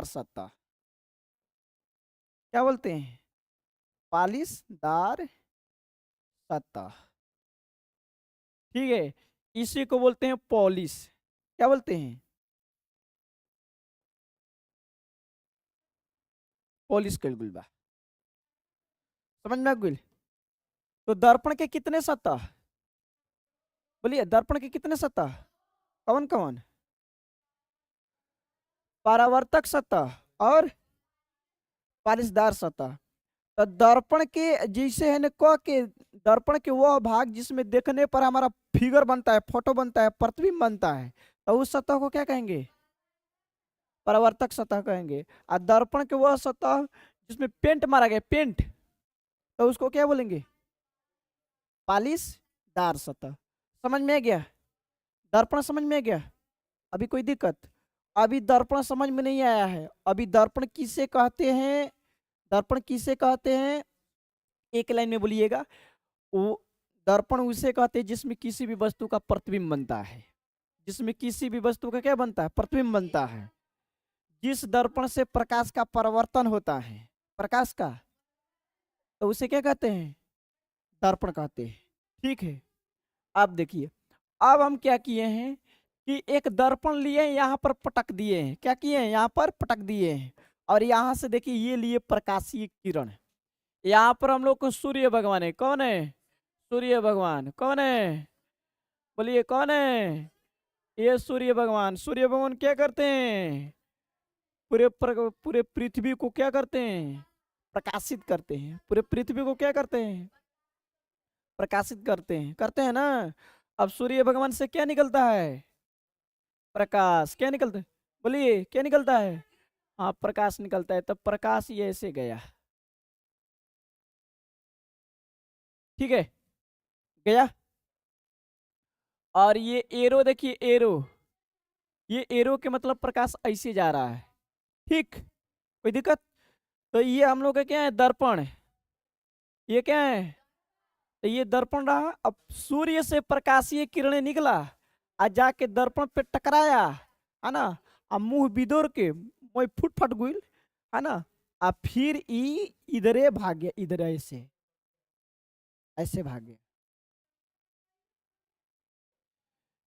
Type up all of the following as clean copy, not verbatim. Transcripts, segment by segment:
सतह, क्या बोलते हैं? पालिशदार सतह। ठीक है, इसी को बोलते हैं पॉलिश। क्या बोलते हैं? पॉलिश कर गुल बा। समझ में आ गइल? तो दर्पण के कितने सतह? बोलिए, दर्पण के कितने सतह? कौन कौन? परावर्तक सतह और पालिशदार सतह। तो दर्पण के जैसे है न क के, दर्पण के वह भाग जिसमें देखने पर हमारा फिगर बनता है, फोटो बनता है, प्रतिबिंब बनता है, तो उस सतह को क्या कहेंगे? परावर्तक सतह कहेंगे। और दर्पण के वह सतह जिसमें पेंट मारा गया, पेंट, तो उसको क्या बोलेंगे? पालिशदार सतह। समझ में आ गया? दर्पण समझ में आ गया? अभी कोई दिक्कत? अभी दर्पण समझ में नहीं आया है। अभी दर्पण किसे कहते हैं? दर्पण किसे कहते हैं? एक लाइन में बोलिएगा। वो दर्पण उसे कहते हैं जिसमें किसी भी वस्तु का प्रतिबिंब बनता है। जिसमें किसी भी वस्तु का क्या बनता है? प्रतिबिंब बनता है। जिस दर्पण से प्रकाश का परावर्तन होता है, प्रकाश का, तो उसे क्या कहते हैं? दर्पण कहते हैं। ठीक है, अब देखिए, अब हम क्या किए हैं कि एक दर्पण लिए यहाँ पर पटक दिए हैं। क्या किए हैं? यहाँ पर पटक दिए हैं। और यहाँ से देखिए ये लिए प्रकाशीय किरण। यहाँ पर हम लोग को सूर्य भगवान है। कौन है? सूर्य भगवान। कौन है? बोलिए कौन है? ये सूर्य भगवान। सूर्य भगवान क्या करते हैं? पूरे पृथ्वी को क्या करते हैं? प्रकाशित करते हैं। पूरे पृथ्वी को क्या करते हैं? प्रकाशित करते हैं ना। अब सूर्य भगवान से क्या निकलता है? प्रकाश। क्या निकलता है? बोलिए क्या निकलता है? हाँ, प्रकाश निकलता है। तब प्रकाश ये ऐसे गया। ठीक है, गया। और ये एरो देखिए, एरो, ये एरो के मतलब प्रकाश ऐसे जा रहा है। ठीक, कोई दिक्कत? तो ये हम लोग का क्या है? दर्पण। ये क्या है? तो ये दर्पण रहा। अब सूर्य से प्रकाशीय किरणें निकला आ जाके दर्पण पे टकराया, है ना। अब मुंह बिदोर के मोय फुट फट गुल, है ना। अब फिर इधरे भाग गया, इधर ऐसे ऐसे भाग गया।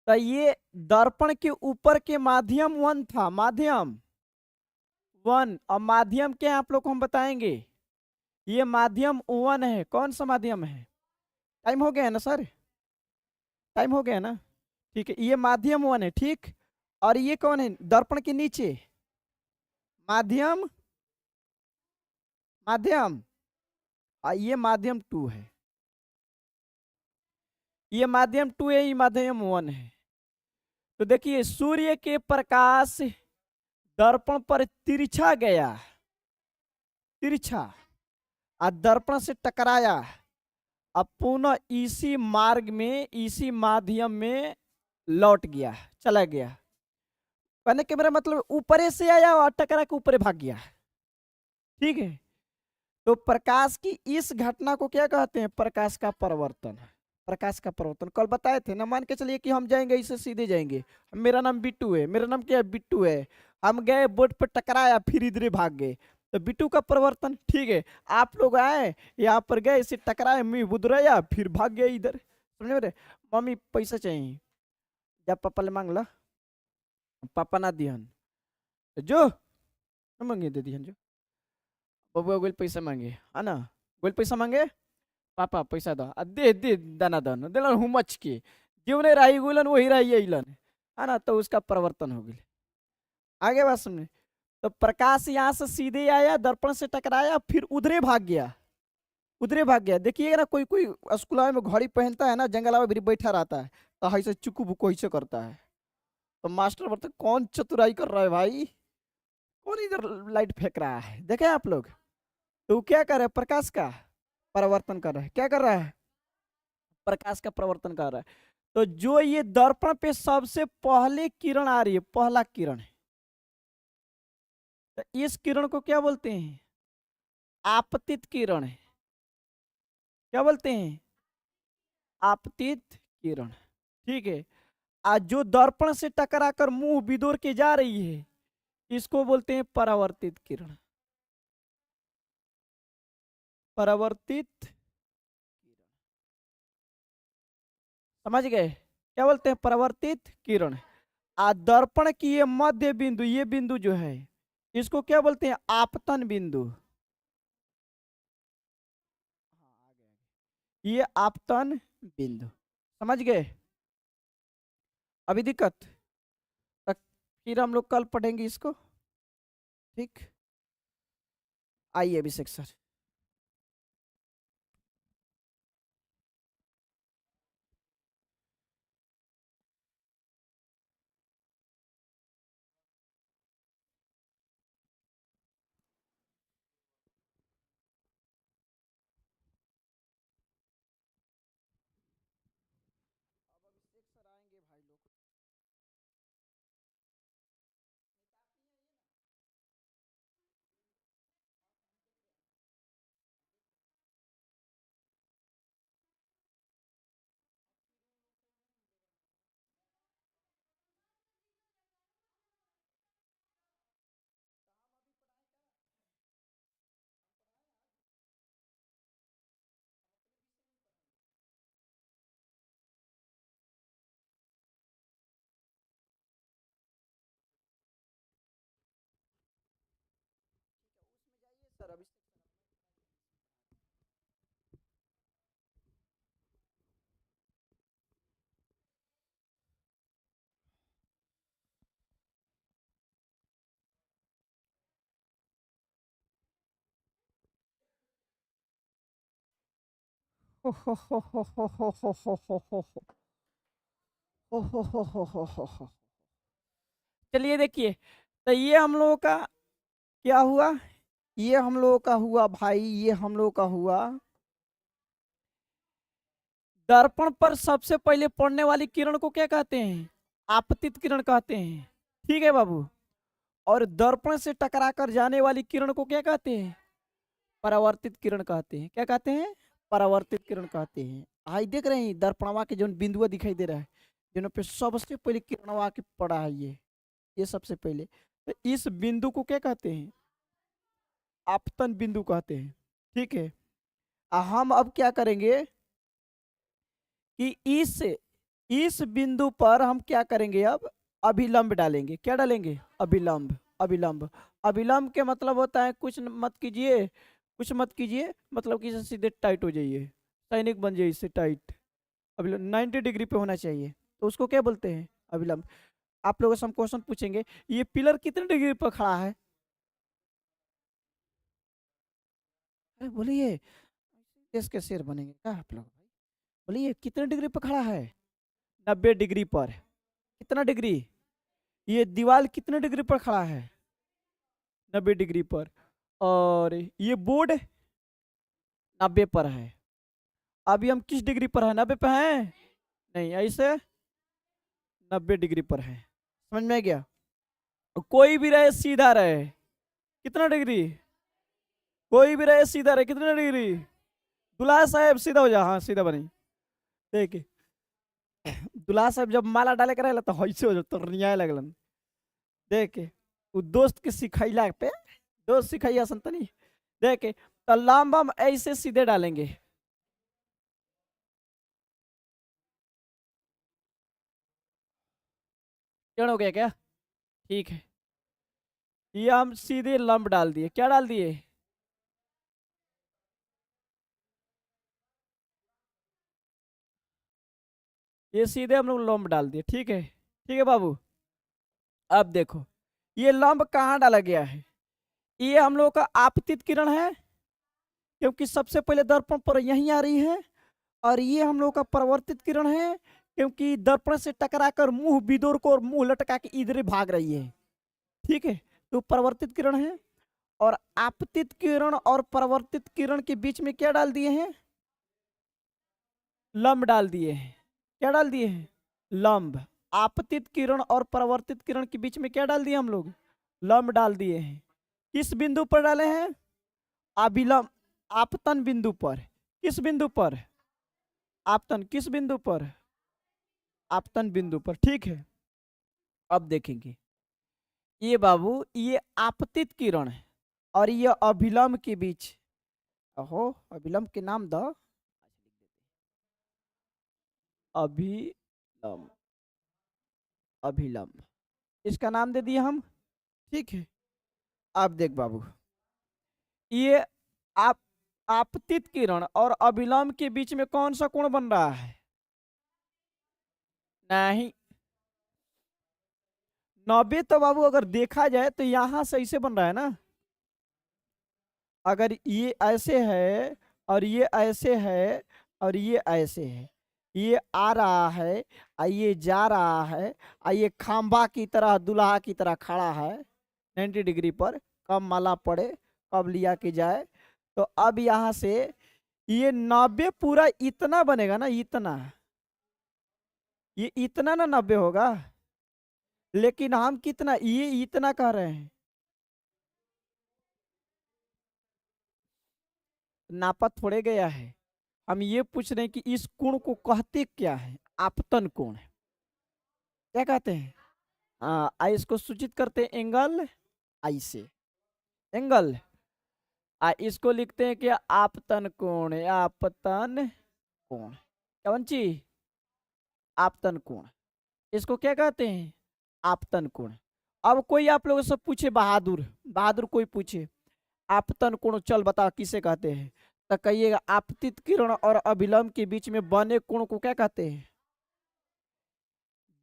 तो ये दर्पण के ऊपर के माध्यम वन था, माध्यम वन। और माध्यम क्या है आप लोग को हम बताएंगे। ये माध्यम वन है। कौन सा माध्यम है? टाइम हो गया है ना सर? टाइम हो गया ना? ठीक है, ये माध्यम वन है। ठीक, और ये कौन है? दर्पण के नीचे माध्यम, माध्यम, ये माध्यम टू है। ये माध्यम टू है, ये माध्यम वन है। तो देखिए सूर्य के प्रकाश दर्पण पर तिरछा गया, तिरछा, और दर्पण से टकराया। अब पुनः इसी मार्ग में, इसी माध्यम में लौट गया, चला गया। कहने के मेरा मतलब ऊपरे से आया और टकरा के ऊपरे भाग गया। ठीक है, तो प्रकाश की इस घटना को क्या कहते हैं? प्रकाश का परिवर्तन। प्रकाश का परिवर्तन कल बताए थे ना। मान के चलिए कि हम जाएंगे, इसे सीधे जाएंगे। मेरा नाम बिट्टू है। मेरा नाम क्या है? बिट्टू है। हम गए बोर्ड पे, टकराया, फिर इधर भाग गए, तो बिट्टू का परिवर्तन। ठीक है, आप लोग आए यहाँ पर, गए, इसे टकराए, मुंह बुदराया, फिर भाग गए इधर। समझ में? मम्मी पैसा चाहिए, जब पापा ले मांग ला, पापा ना दिहन तो जो न मांगे दे दिहन। जो बबुआ गोल पैसा मांगे, है ना, गोल पैसा मांगे, पापा पैसा दो, दे दे दाना दन दिलन हुमच के जीवने रही गुलन वही रही अलन, है ना। तो उसका परिवर्तन हो गया। आगे बात सुनने। तो प्रकाश यहाँ से सीधे आया, दर्पण से टकराया, फिर उधरे भाग गया, उधरे भाग गया। देखिएगा ना, कोई कोई स्कूल में घड़ी पहनता है ना, जंगला में भी बैठा रहता है, तो ऐसे चुकू बुको ऐसे करता है। तो मास्टर बोलते कौन चतुराई कर रहा है भाई, कौन इधर लाइट फेंक रहा है? देखे आप लोग? तो वो क्या कर रहा है? प्रकाश का परिवर्तन कर रहा है। क्या कर रहा है? प्रकाश का परिवर्तन कर रहा है। तो जो ये दर्पण पे सबसे पहले किरण आ रही है, पहला किरण है, तो इस किरण को क्या बोलते हैं? आपतित किरण है। क्या बोलते हैं? आपतित किरण। ठीक है, आज जो दर्पण से टकराकर मुंह बिदोर के जा रही है, इसको बोलते हैं परावर्तित किरण। परावर्तित, समझ गए? क्या बोलते हैं? परावर्तित किरण। दर्पण की ये मध्य बिंदु, ये बिंदु जो है इसको क्या बोलते हैं? आपतन बिंदु। ये आपतन बिंदु, समझ गए? अभी दिक्कत? फिर हम लोग कल पढ़ेंगे इसको, ठीक? आइए अभिषेक सर। सर अभिषेक हो हो हो हो हो हो हो हो हो हो हो हो हो हो हो हो हो। चलिए देखिए, तो ये हम लोगों का क्या हुआ? ये हम लोगों का हुआ भाई, ये हम लोगों का हुआ दर्पण पर सबसे पहले पड़ने वाली किरण को क्या कहते हैं? आपतित किरण कहते हैं, ठीक है बाबू? और दर्पण से टकरा कर जाने वाली किरण को क्या कहते हैं? परावर्तित किरण कहते हैं। क्या कहते हैं? परावर्तित किरण कहते हैं। आई देख रहे हैं दर्पणवा के जो बिंदुआ दिखाई दे रहा है, जिन पे सबसे पहले किरणवा के पड़ा है, ये सबसे पहले, तो इस बिंदु को क्या कहते हैं? आपतन बिंदु कहते हैं, ठीक है? हम अब क्या करेंगे कि इस बिंदु पर हम क्या करेंगे? अब अभिलंब डालेंगे। क्या डालेंगे? अभिलंब। अभिलंब, अभिलंब के मतलब होता है कुछ मत कीजिए, कुछ मत कीजिए, मतलब कि सीधे टाइट हो जाइए, सैनिक बन जाइए, इससे टाइट। अभिलंब 90 डिग्री पे होना चाहिए, तो उसको क्या बोलते हैं? अभिलंब। आप लोगों से हम क्वेश्चन पूछेंगे, ये पिलर कितने डिग्री पर खड़ा है? अरे बोलिए, देश के शेर बनेंगे क्या आप लोग? बोलिए कितने डिग्री पर खड़ा है? 90 डिग्री पर। कितना डिग्री? ये दीवार कितने डिग्री पर खड़ा है? 90 डिग्री पर। और ये बोर्ड 90 पर है। अभी हम किस डिग्री पर है? 90 पे हैं? नहीं, ऐसे 90 डिग्री पर है। समझ में आ गया? कोई भी रहे सीधा रहे, कितना डिग्री? कोई भी रहे सीधा रहे, कितना डिग्री? दुल्हा साहब सीधा हो जा, हाँ सीधा बनी। देख, दुल्हा साहब जब माला डाले के रहेला तो ऐसे हो जा, तो रियाए लगलन। देख, उ दोस्त के सिखैला पे, दोस्त सिखैया संतनी। देख, तो लंबा हम ऐसे सीधे डालेंगे। क्यों हो गया क्या? ठीक है, ये हम सीधे लंब डाल दिए। क्या डाल दिए? ये सीधे हम लोग लंब डाल दिए, ठीक है? ठीक है बाबू? अब देखो, ये लंब कहाँ डाला गया है? ये हम लोग का आपतित किरण है, क्योंकि सबसे पहले दर्पण पर यहीं आ रही है। और ये हम लोग का परावर्तित किरण है, क्योंकि दर्पण से टकराकर मुंह बिदोर को और मुंह लटका के इधर भाग रही है, ठीक है? तो परावर्तित किरण है। और आपतित किरण और परावर्तित किरण के बीच में क्या डाल दिए हैं? लंब डाल दिए हैं। क्या डाल दिए हैं? लंब। आपतित किरण और परावर्तित किरण के बीच में क्या डाल दिए हम लोग? लंब डाल दिए हैं। किस बिंदु पर डाले हैं? अभिलंब, आपतन बिंदु पर। किस बिंदु पर? आपतन। किस बिंदु पर? आपतन बिंदु पर, ठीक है? अब देखेंगे, ये बाबू ये आपतित किरण है और ये अभिलंब के बीच। ओहो, अभिलंब के नाम दो। अभिलंब, अभिलंब इसका नाम दे दिया हम। ठीक है, अब देख बाबू, ये आप आपतित किरण और अभिलंब के बीच में कौन सा कोण बन रहा है? नहीं, 90 तो बाबू अगर देखा जाए तो यहां से ऐसे बन रहा है ना। अगर ये ऐसे है और ये ऐसे है और ये ऐसे है, ये आ रहा है और ये जा रहा है और ये खंभा की तरह दुल्हा की तरह खड़ा है 90 डिग्री पर, कब माला पड़े कब लिया के जाए। तो अब यहां से ये 90 पूरा इतना बनेगा ना, इतना, ये इतना ना 90 होगा, लेकिन हम कितना, ये इतना कह रहे हैं। नापा थोड़े गया है, हम ये पूछ रहे हैं कि इस कोण को कहते क्या है? आपतन कोण। क्या कहते हैं? आई इसको सूचित करते हैं एंगल, आई से एंगल। इसको लिखते हैं कि आपतन कोण, आपतन कोण। कौन चीज? आपतन कोण। इसको क्या कहते हैं? आपतन कोण। अब कोई आप लोगों से पूछे, बहादुर बहादुर कोई पूछे आपतन कोण, चल बता किसे कहते हैं, तो कहिएगा आपतित किरण और अभिलंब के बीच में बने कोण को क्या कहते हैं?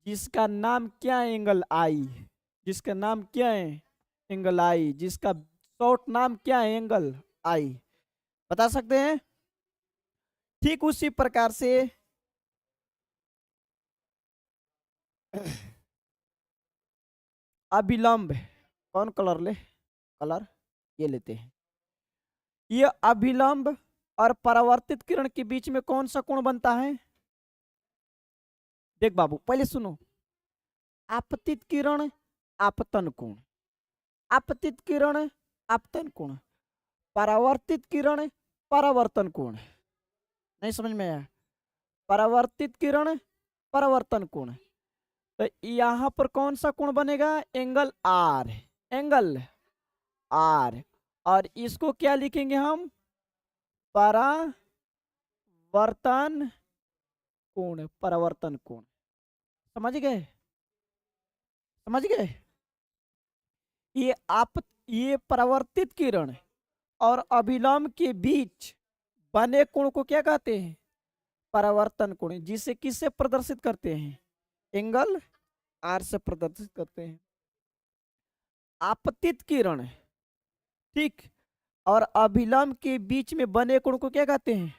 जिसका नाम क्या है? एंगल आई। जिसका नाम क्या है? एंगल आई। जिसका शॉर्ट नाम क्या है? एंगल आई। बता सकते हैं? ठीक उसी प्रकार से अभिलंब, कौन कलर ले, कलर ये लेते हैं। ये अभिलंब और परावर्तित किरण के बीच में कौन सा कोण बनता है? देख बाबू पहले सुनो, आपतित किरण, आपतन कोण, आपतित किरण, आपतन कोण, परावर्तित किरण, परावर्तन कोण। नहीं समझ में आया? परावर्तित किरण, परावर्तन कोण, तो यहां पर कौन सा कोण बनेगा? Angle R, angle R. और इसको क्या लिखेंगे हम? परावर्तन कोण, परावर्तन कोण। समझ गए? समझ गए? ये परावर्तित किरण और अभिलंब के बीच बने कोण को क्या कहते हैं? परावर्तन कोण। जिसे किससे प्रदर्शित करते हैं? एंगल आर से प्रदर्शित करते हैं। आपतित किरण, ठीक, और अभिलंब के बीच में बने कोण को क्या कहते हैं?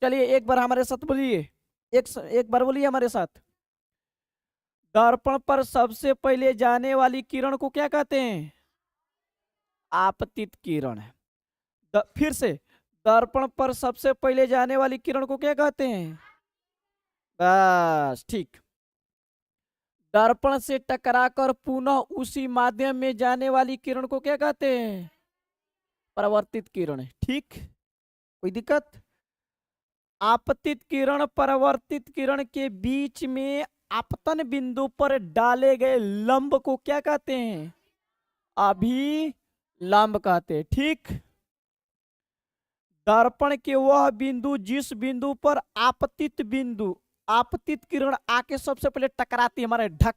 चलिए एक बार हमारे साथ बोलिए, एक बार बोलिए हमारे साथ। दर्पण पर सबसे पहले जाने वाली किरण को क्या कहते हैं? आपतित किरण। फिर से, दर्पण पर सबसे पहले जाने वाली किरण को क्या कहते हैं? बस ठीक। दर्पण से टकराकर पुनः उसी माध्यम में जाने वाली किरण को क्या कहते हैं? परावर्तित किरण। ठीक, कोई दिक्कत? आपतित किरण परावर्तित किरण के बीच में आपतन बिंदु पर डाले गए लंब को क्या कहते हैं? अभिलंब कहते हैं। ठीक, दर्पण के वह बिंदु जिस बिंदु पर आपतित किरण आके सबसे पहले टकराती है, हमारे ढक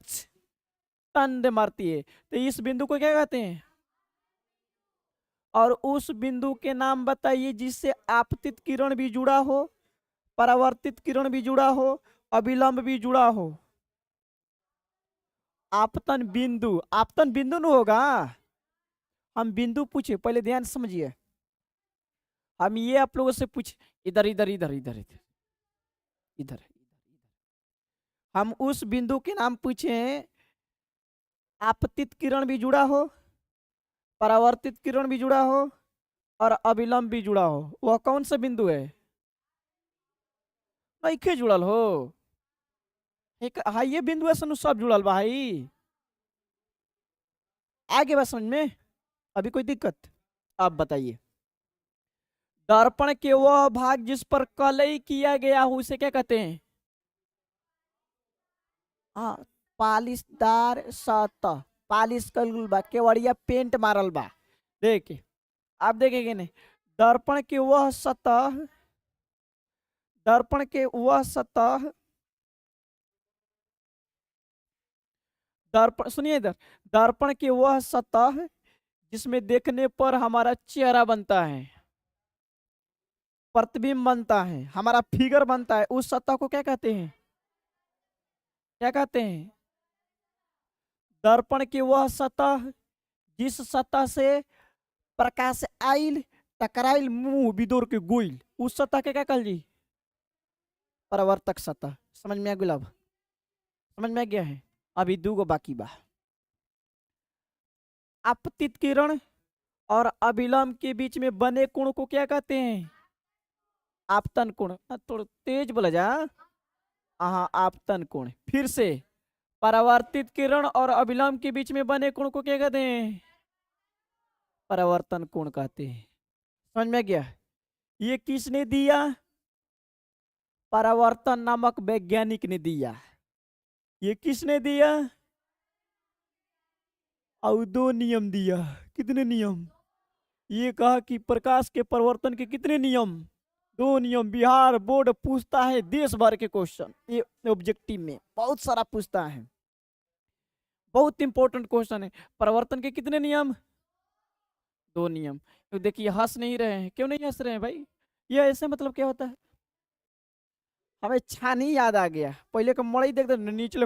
टंड मारती है, तो इस बिंदु को क्या कहते हैं? और उस बिंदु के नाम बताइए जिससे आपतित किरण भी जुड़ा हो, परावर्तित किरण भी जुड़ा हो, अभिलंब भी जुड़ा हो। आपतन बिंदु, आपतन बिंदु न होगा। हम बिंदु पूछे, पहले ध्यान समझिए। हम ये आप लोगों से पूछ, इधर इधर इधर इधर इधर इधर, हम उस बिंदु के नाम पूछे आपतित किरण भी जुड़ा हो, परावर्तित किरण भी जुड़ा हो और अभिलंब भी जुड़ा हो। वह कौन सा बिंदु है? नहीं जुड़ल हो एक, हाँ ये बिंदु है, सब जुड़ल भाई। आगे बात समझ में? अभी कोई दिक्कत? आप बताइए। दर्पण के वह भाग जिस पर कलई किया गया हो उसे क्या कहते हैं? हाँ, पालिशदार सतह। पालिश कल बा, केवड़िया पेंट मारल बा। देखिए आप देखेंगे नहीं, दर्पण के वह सतह, दर्पण के वह सतह, दर्पण सुनिए इधर, दर्पण की वह सतह जिसमें देखने पर हमारा चेहरा बनता है, प्रतिबिंब बनता है, हमारा फिगर बनता है, उस सतह को क्या कहते हैं? क्या कहते हैं? दर्पण की वह सतह जिस सतह से प्रकाश आइल, टकराइल, मुंह बिदुर के गोइल, उस सतह के क्या कहल जी? परावर्तक सतह। समझ में आ गया? समझ में आ गया है? अभी दूगो बाकी बा। आपतित किरण और अभिलंब के बीच में बने कोण को क्या कहते हैं? आपतन कोण। थोड़ा तेज बोला जा। हाँ, आपतन कोण। फिर से, परावर्तित किरण और अभिलंब के बीच में बने कोण को क्या कहते हैं? परावर्तन कोण कहते हैं। समझ में गया? ये किसने दिया? परावर्तन नामक वैज्ञानिक ने दिया। ये किसने दिया? और दो नियम दिया। कितने नियम? ये कहा कि प्रकाश के परिवर्तन के कितने नियम? दो नियम। बिहार बोर्ड पूछता है देश भर के क्वेश्चन, ये ऑब्जेक्टिव में बहुत सारा पूछता है, बहुत इंपॉर्टेंट क्वेश्चन है। परिवर्तन के कितने नियम? दो नियम। तो देखिए हंस नहीं रहे हैं, क्यों नहीं हंस रहे हैं भाई? ये ऐसे मतलब क्या होता है? हमें छानी याद आ गया, पहले का मड़ई देख दे नीचे।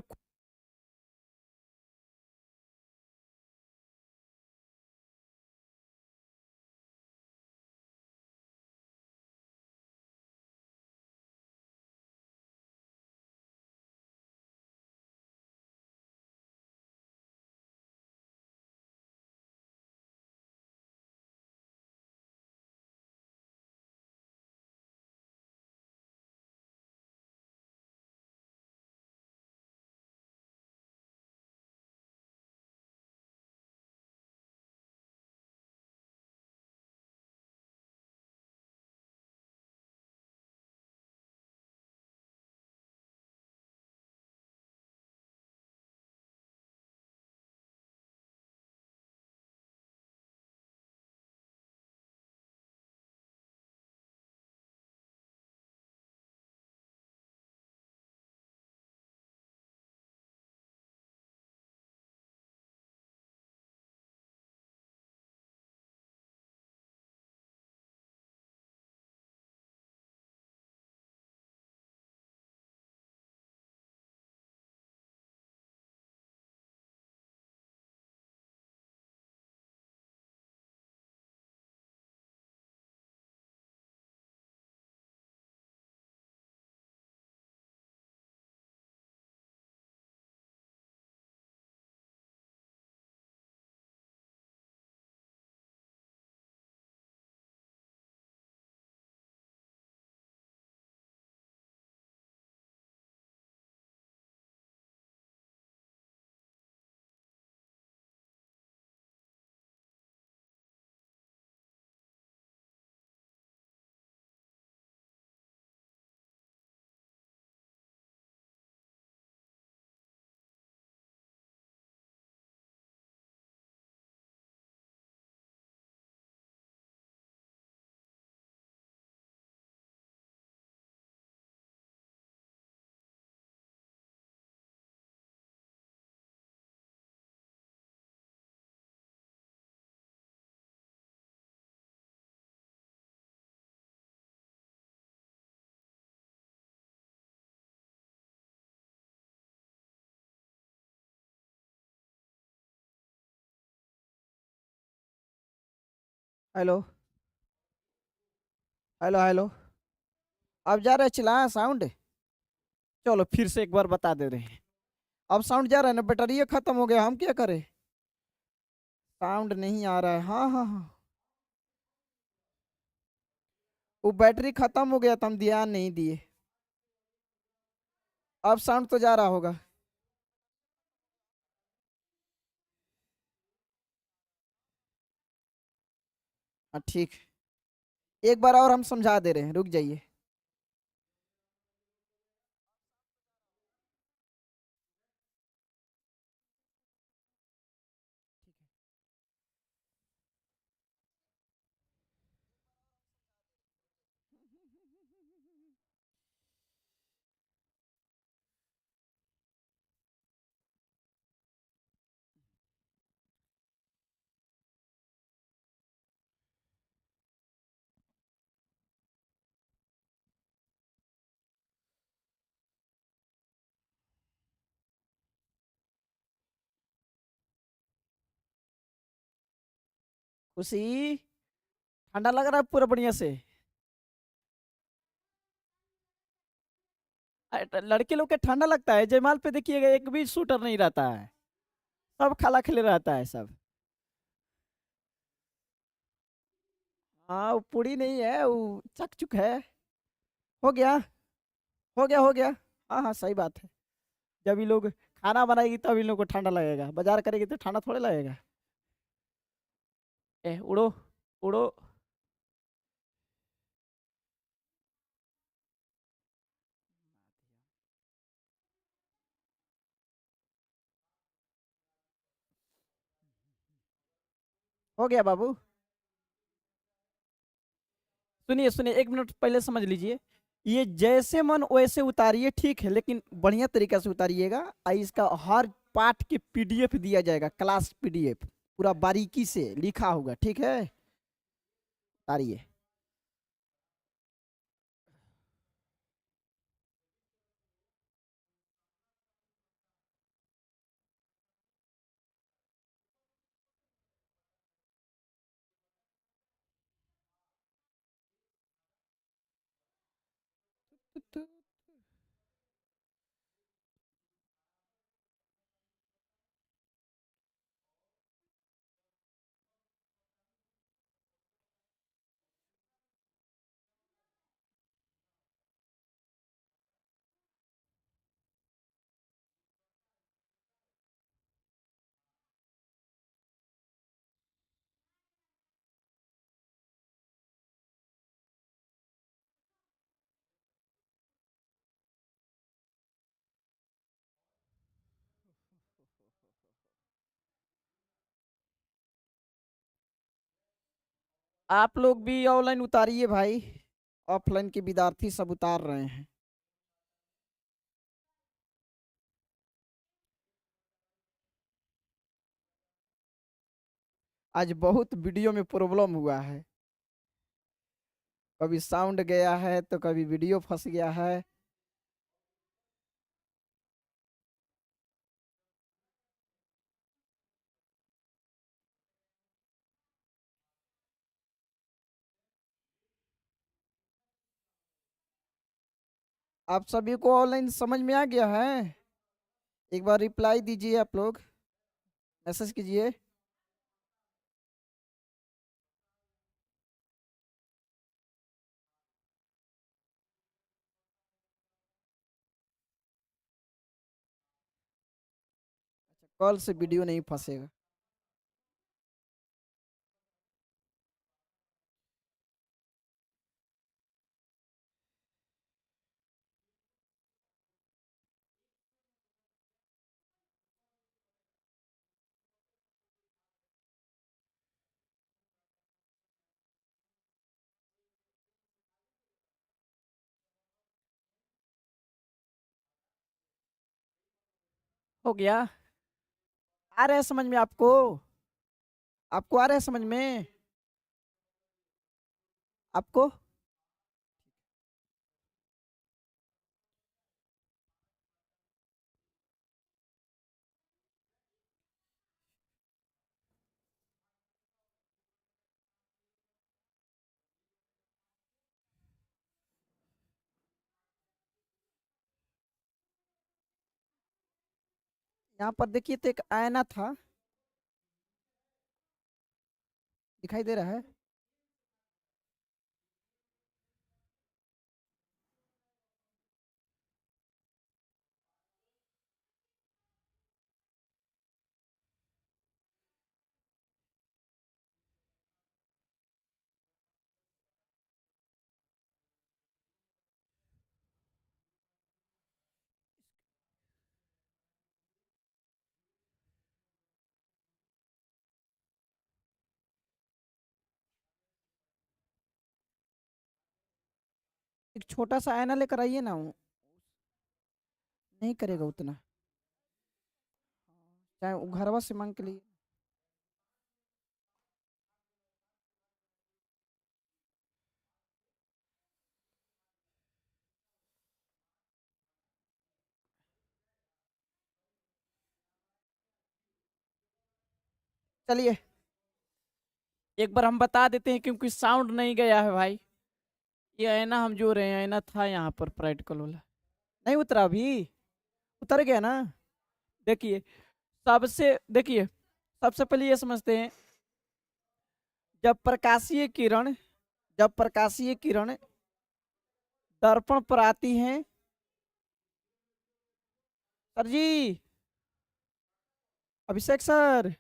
Hello hello hello. अब जा रहे चिल्ला साउंड? चलो फिर से एक बार बता दे रहे हैं। अब साउंड जा रहा है ना, बैटरी खत्म हो गया, हम क्या करें? साउंड नहीं आ रहा है। हाँ हाँ हाँ, वो बैटरी खत्म हो गया था, हम ध्यान नहीं दिए। अब साउंड तो जा रहा होगा। हाँ ठीक, एक बार और हम समझा दे रहे हैं, रुक जाइए। खुशी, ठंडा लग रहा है पूरा बढ़िया से? लड़के लोग के ठंडा लगता है? जयमाल पे देखिएगा एक भी शूटर नहीं रहता है, सब खाला खिले रहता है सब। हाँ, वो पूरी नहीं है, वो चक चुक है। हो गया, हो गया, हो गया। हाँ हाँ, सही बात है। जब ये लोग खाना बनाएगी तब इन लोग को ठंडा लगेगा, बाजार करेगी तो ठंडा थोड़े लगेगा। ए उड़ो, उड़ो। हो गया बाबू। सुनिए सुनिए, एक मिनट पहले समझ लीजिए। ये जैसे मन वैसे उतारिए, ठीक है, लेकिन बढ़िया तरीका से उतारिएगा। इसका हर पाठ की पीडीएफ दिया जाएगा, क्लास पीडीएफ, पूरा बारीकी से लिखा होगा, ठीक है? उतारिए। आप लोग भी ऑनलाइन उतारिए भाई, ऑफलाइन के विद्यार्थी सब उतार रहे हैं। आज बहुत वीडियो में प्रॉब्लम हुआ है, कभी साउंड गया है तो कभी वीडियो फंस गया है। आप सभी को ऑनलाइन समझ में आ गया है? एक बार रिप्लाई दीजिए, आप लोग मैसेज कीजिए। कॉल से वीडियो नहीं फंसेगा। हो गया? आ रहा है समझ में आपको? आपको आ रहा है समझ में? आपको? यहाँ पर देखिए तो एक आईना था, दिखाई दे रहा है? एक छोटा सा आईना लेकर आइए ना, वो नहीं करेगा उतना, चाहे वो घरवा से मांग के लिए। चलिए। एक बार हम बता देते हैं क्योंकि साउंड नहीं गया है भाई। ये आईना हम जो रहे हैं, आईना था यहाँ पर प्रैक्टिकल वाला, नहीं उतरा अभी, उतर गया ना। देखिए देखिए सबसे पहले ये समझते हैं, जब प्रकाशीय किरण जब प्रकाशीय किरण दर्पण पर आती हैं, सर जी, अभिषेक सर,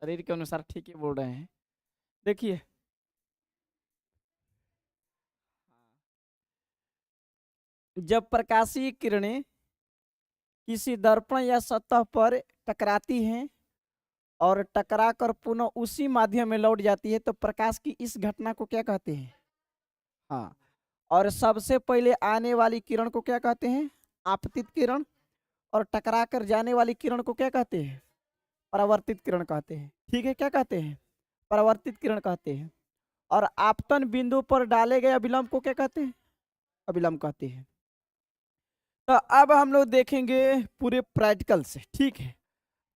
शरीर के अनुसार ठीक ही बोल रहे हैं। देखिए जब प्रकाशीय किरणें किसी दर्पण या सतह पर टकराती हैं और टकरा कर पुनः उसी माध्यम में लौट जाती है तो प्रकाश की इस घटना को क्या कहते हैं? हाँ, और सबसे पहले आने वाली किरण को क्या कहते हैं? आपतित किरण। और टकरा कर जाने वाली किरण को क्या कहते हैं? परावर्तित किरण कहते हैं। ठीक है, क्या कहते हैं? परावर्तित किरण कहते हैं। और आपतन बिंदु पर डाले गए अभिलंब को क्या कहते हैं? अभिलंब कहते हैं। तो अब हम लोग देखेंगे पूरे प्रैक्टिकल से, ठीक है।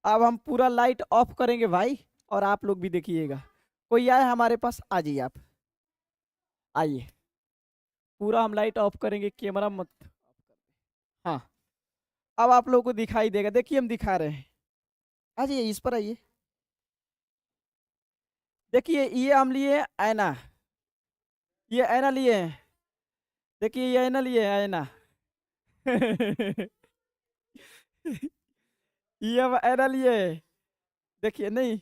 अब हम पूरा लाइट ऑफ करेंगे भाई, और आप लोग भी देखिएगा। कोई आए हमारे पास, आ जाइए आप, आइए। पूरा हम लाइट ऑफ करेंगे, कैमरा मत। हाँ, अब आप लोगों को दिखाई देगा, देखिए हम दिखा रहे हैं। आ जाइए, इस पर आइए। देखिए ये हम लिए आईना, ये आईना लिए हैं। देखिए ये आईना लिए हैं, आईना। ये हम आईना लिए हैं। देखिए नहीं,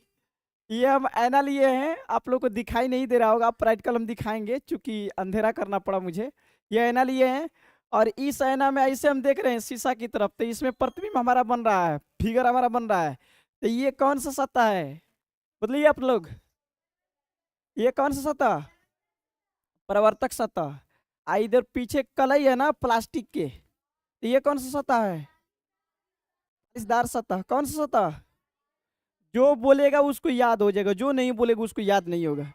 ये हम आईना लिए हैं, आप लोग को दिखाई नहीं दे रहा होगा, प्रैक्टिकल हम दिखाएंगे चूंकि अंधेरा करना पड़ा मुझे। ये आईना लिए हैं, और इस आईना में ऐसे हम देख रहे हैं शीशा की तरफ, तो इसमें प्रतिबिंब हमारा बन रहा है, फिगर हमारा बन रहा है। तो ये कौन सा सतह है, बदलिए आप लोग, ये कौन सा सतह? परावर्तक सतह। इधर पीछे कलई है ना प्लास्टिक के, तो ये कौन सा सतह है? रिश्तेदार सतह। कौन सा सतह? जो बोलेगा उसको याद हो जाएगा, जो नहीं बोलेगा उसको याद नहीं होगा।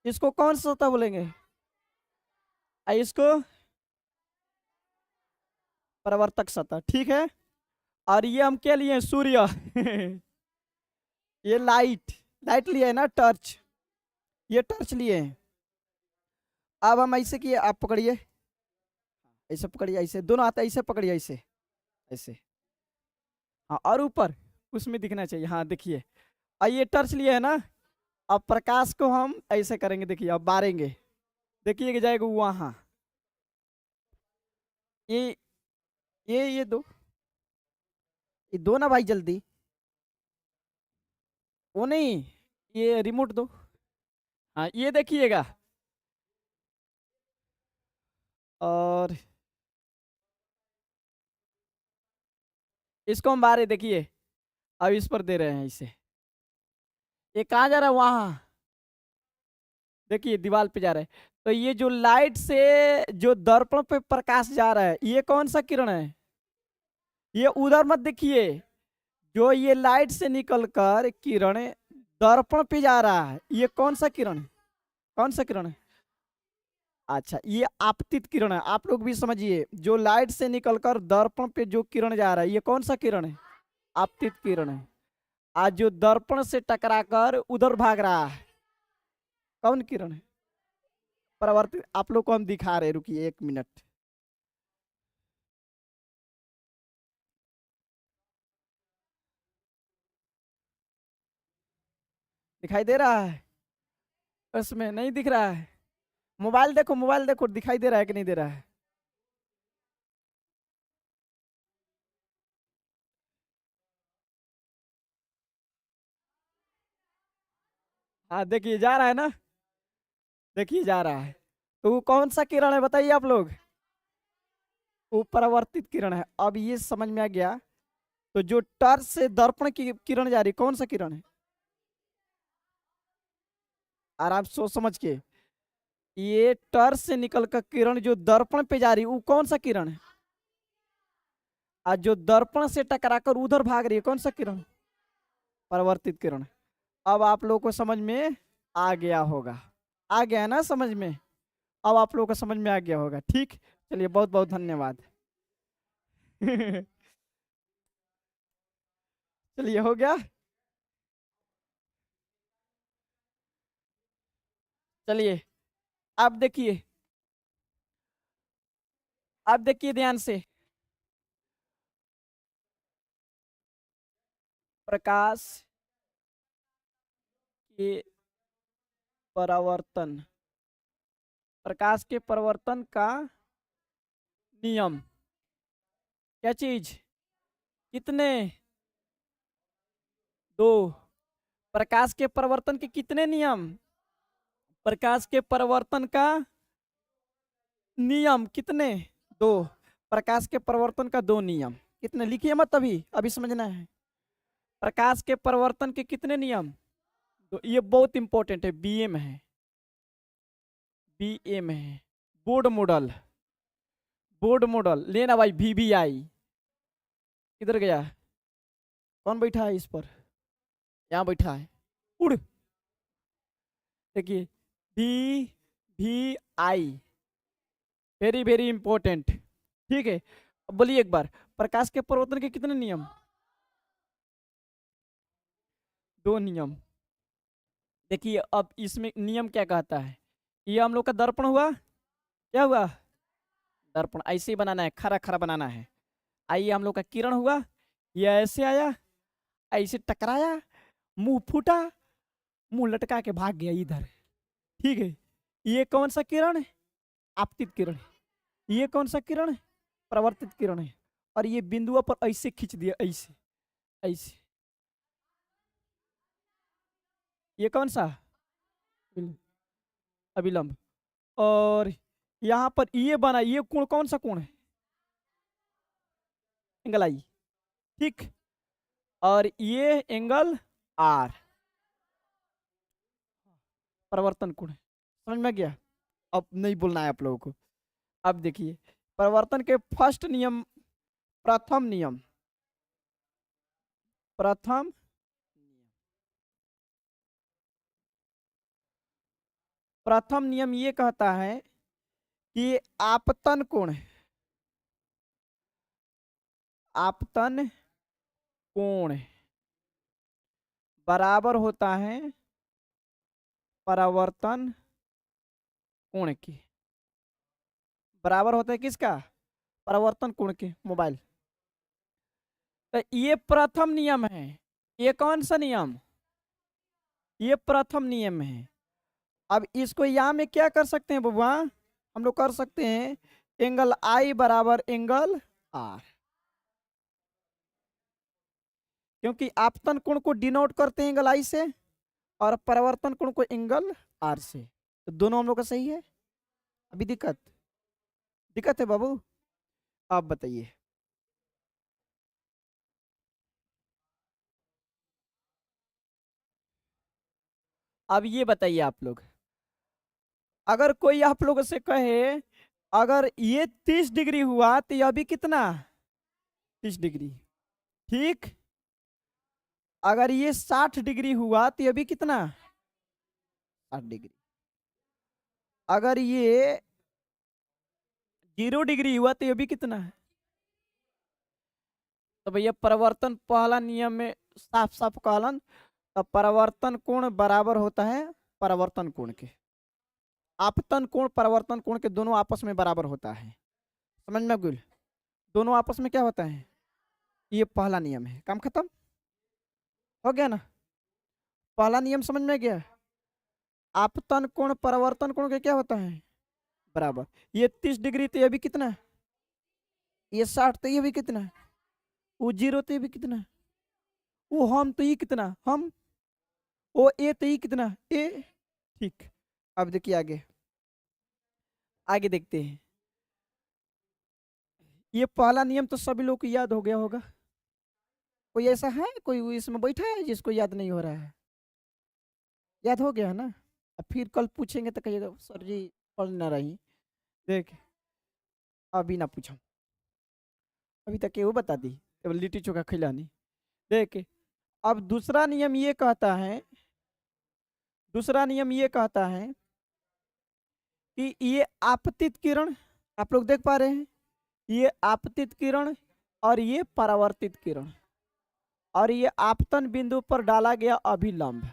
इसको कौन सा सतह बोलेंगे? इसको परावर्तक सतह, ठीक है। और ये हम क्या लिए? सूर्य। ये लाइट, लाइट लिए है ना, टर्च, ये टर्च लिए हैं। अब हम ऐसे किए, आप पकड़िए, ऐसे पकड़िए, ऐसे दोनों हाथ ऐसे पकड़िए, ऐसे ऐसे, हाँ, और ऊपर उसमें दिखना चाहिए। हाँ देखिए, और ये टर्च लिए है ना, अब प्रकाश को हम ऐसे करेंगे, देखिए अब बारेंगे, देखिए कि जाएगा वहाँ। ये ये दो, ये दो ना भाई जल्दी, वो नहीं, ये रिमोट दो। हाँ ये देखिएगा, और इसको हम बारे, देखिए अब इस पर दे रहे हैं इसे, ये कहाँ जा रहा है? वहाँ, देखिए दीवार पे जा रहा है। तो ये जो लाइट से जो दर्पण पे प्रकाश जा रहा है, ये कौन सा किरण है? ये उधर मत देखिए, जो ये लाइट से निकलकर किरण दर्पण पे जा रहा है, ये कौन सा किरण है? कौन सा किरण है? अच्छा, ये आपतित किरण है। आप लोग भी समझिए, जो लाइट से निकलकर दर्पण पे जो किरण जा रहा है, ये कौन सा किरण है? आपतित किरण है। आज जो दर्पण से टकराकर उधर भाग रहा है, कौन किरण है? परावर्तित। आप लोग को हम दिखा रहे, रुकिए 1 मिनट। दिखाई दे रहा है? उसमें नहीं दिख रहा है। मोबाइल देखो, मोबाइल देखो, दिखाई दे रहा है कि नहीं दे रहा है? हाँ देखिए जा रहा है ना, देखिए जा रहा है। तो वो कौन सा किरण है बताइए आप लोग? वो परावर्तित किरण है। अब ये समझ में आ गया। तो जो टर्च से दर्पण की किरण जा रही, कौन सा किरण है? आराम सोच समझ के, ये टर्च से निकल कर किरण जो दर्पण पे जा रही, वो कौन सा किरण है? आज जो दर्पण से टकराकर उधर भाग रही है, कौन सा किरण? परावर्तित किरण। अब आप लोगों को समझ में आ गया होगा, आ गया है ना समझ में? अब आप लोगों को समझ में आ गया होगा, ठीक। चलिए बहुत बहुत धन्यवाद। चलिए हो गया। चलिए आप देखिए ध्यान से। प्रकाश के परावर्तन, प्रकाश के परावर्तन का नियम, क्या चीज, कितने, दो। प्रकाश के परावर्तन के कितने नियम, प्रकाश के परावर्तन का नियम कितने, दो। प्रकाश के परावर्तन का दो नियम, कितने लिखिए मत, अभी अभी समझना है। प्रकाश के परावर्तन के कितने नियम, तो ये बहुत इंपॉर्टेंट है, बीएम है, बीएम है, बोर्ड मॉडल, बोर्ड मॉडल लेना भाई, वीवीआई। किधर गया, कौन बैठा है इस पर, यहाँ बैठा है, उड़। देखिए V V I, very very important. ठीक है, अब बोलिए एक बार, प्रकाश के परावर्तन के कितने नियम, दो नियम। देखिए अब इसमें नियम क्या कहता है, ये हम लोग का दर्पण हुआ, क्या हुआ, दर्पण ऐसे ही बनाना है, खरा खरा बनाना है। आइए हम लोग का किरण हुआ, ये ऐसे आया, ऐसे टकराया, मुंह फूटा, मुंह लटका के भाग गया इधर। ठीक है, ये कौन सा किरण है, आपतित किरण है। ये कौन सा किरण है, परावर्तित किरण है। और ये बिंदुओं पर ऐसे खींच दिया, ऐसे ऐसे। ये कौन सा, अभिलंब। और यहाँ पर ये बना, ये कोण कौन सा कोण है, एंगल आई। ठीक, और ये एंगल आर, परिवर्तन कोण है। समझ में गया, अब नहीं बोलना है आप लोगों को। अब देखिए परिवर्तन के फर्स्ट नियम, प्रथम नियम, प्रथम प्रथम नियम ये कहता है कि आपतन कोण, आपतन कोण बराबर होता है परावर्तन कोण के, बराबर होता है किसका, परावर्तन कोण के। मोबाइल, तो ये प्रथम नियम है। ये कौन सा नियम, ये प्रथम नियम है। अब इसको यहाँ में क्या कर सकते हैं बबुआ, हम लोग कर सकते हैं एंगल आई बराबर एंगल आर, क्योंकि आपतन कोण को डिनोट करते हैं एंगल आई से, और परावर्तन कोण को एंगल आर से। तो दोनों हम लोग का सही है। अभी दिक्कत, दिक्कत है बाबू, आप बताइए। अब ये बताइए आप लोग, अगर कोई आप लोगों से कहे अगर ये 30 डिग्री हुआ तो यह भी कितना, 30 डिग्री। ठीक, अगर ये 60 डिग्री हुआ तो यह भी कितना, 60 डिग्री। अगर ये 0 डिग्री हुआ तो यह भी कितना है। तो भैया परिवर्तन पहला नियम में साफ साफ कहलन, तो परिवर्तन कोण बराबर होता है परावर्तन कोण के। आपतन कोण परावर्तन कोण के दोनों आपस में बराबर होता है। समझ में गुल, दोनों आपस में क्या होता है, ये पहला नियम है, काम खत्म हो गया ना। पहला नियम समझ में गया, आपतन कोण परावर्तन कोण के क्या होता है, बराबर। ये 30 डिग्री तो ये भी कितना है, ये 60 तो ये भी कितना है, वो 0 तो ये भी कितना है, वो हम तो ये कितना, हम, वो ए तो ये कितना, ए। ठीक, अब देखिए आगे, आगे देखते हैं। ये पहला नियम तो सभी लोग को याद हो गया होगा। कोई ऐसा है, कोई इसमें बैठा है जिसको याद नहीं हो रहा है, याद हो गया है ना। अब फिर कल पूछेंगे तो कहिएगा सर जी पढ़ ना रही। देख, अभी ना पूछा, अभी तक वो बता दी, केवल लिट्टी चोखा खिलानी। देख, अब दूसरा नियम ये कहता है, दूसरा नियम ये कहता है कि ये आपतित किरण, आप लोग देख पा रहे हैं, ये आपतित किरण और ये परावर्तित किरण, और ये आपतन बिंदु पर डाला गया अभिलंब,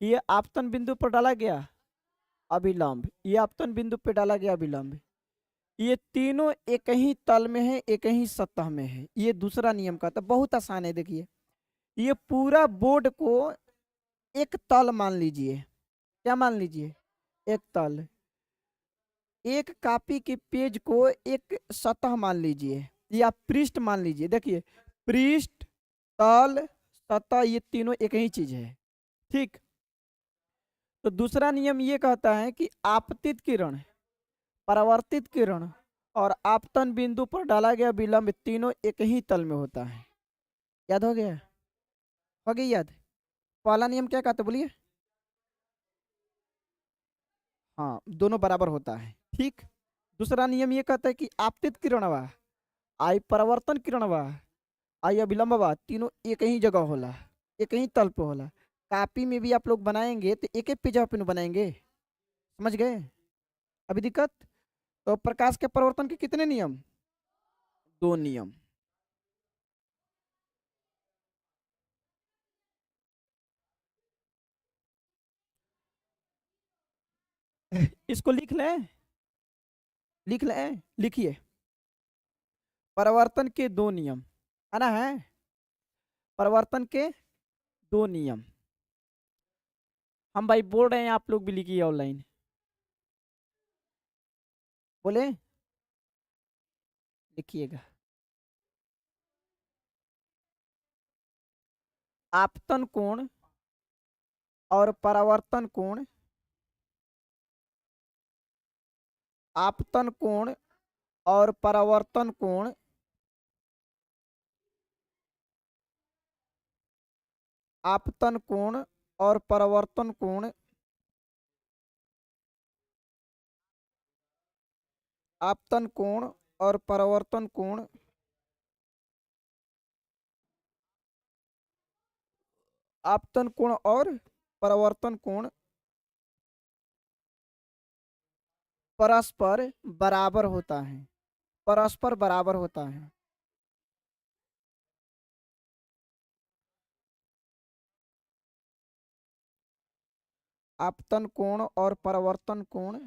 ये आपतन बिंदु पर डाला गया अभिलंब, ये आपतन बिंदु पर डाला गया अभिलंब, ये तीनों एक ही तल में है, एक ही सतह में है। ये दूसरा नियम का, तो बहुत आसान है। देखिए ये पूरा बोर्ड को एक तल मान लीजिए। क्या मान लीजिए? एक तल। एक कॉपी के पेज को एक सतह मान लीजिए या पृष्ठ मान लीजिए। देखिए पृष्ठ, तल, सतह, ये तीनों एक ही चीज है। ठीक। तो दूसरा नियम ये कहता है कि आपतित किरण, परावर्तित किरण और आपतन बिंदु पर डाला गया विलंब तीनों एक ही तल में होता है। याद हो गया? हो गई याद? पहला नियम क्या कहता है बोलिए? हाँ, दोनों बराबर होता है। ठीक। दूसरा नियम ये कहता है कि आपतित किरण बा आई परावर्तन किरण बा आई अभिलंब बा तीनों एक ही जगह होला, एक ही तल पे होला। कॉपी में भी आप लोग बनाएंगे तो एक एक पेज पे न बनाएंगे। समझ गए? अभी दिक्कत? तो प्रकाश के परिवर्तन के कितने नियम? दो नियम। इसको लिख लें, लिख लें, लिखिए। परिवर्तन के दो नियम, है ना? है परिवर्तन के दो नियम। हम भाई बोल रहे हैं, आप लोग भी लिखिए ऑनलाइन। बोले? लिखिएगा। आपतन कोण और परावर्तन कोण, आपतन कोण और परावर्तन कोण आपतन कोण और परावर्तन कोण आपतन कोण और परावर्तन कोण आपतन कोण और परावर्तन कोण परस्पर बराबर होता है, परस्पर बराबर होता है। आपतन कोण और परावर्तन कोण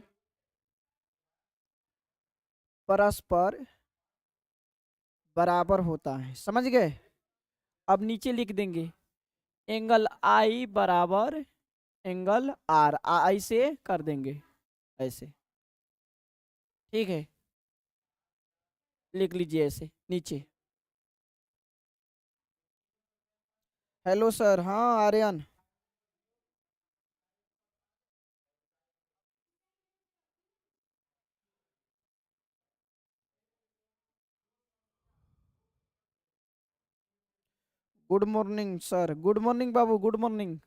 परस्पर बराबर होता है। समझ गए? अब नीचे लिख देंगे एंगल आई बराबर एंगल आर, आई से कर देंगे ऐसे। ठीक है, लिख लीजिए ऐसे नीचे। Hello sir. हाँ Aryan. Good morning sir, good morning बाबू, गुड मॉर्निंग।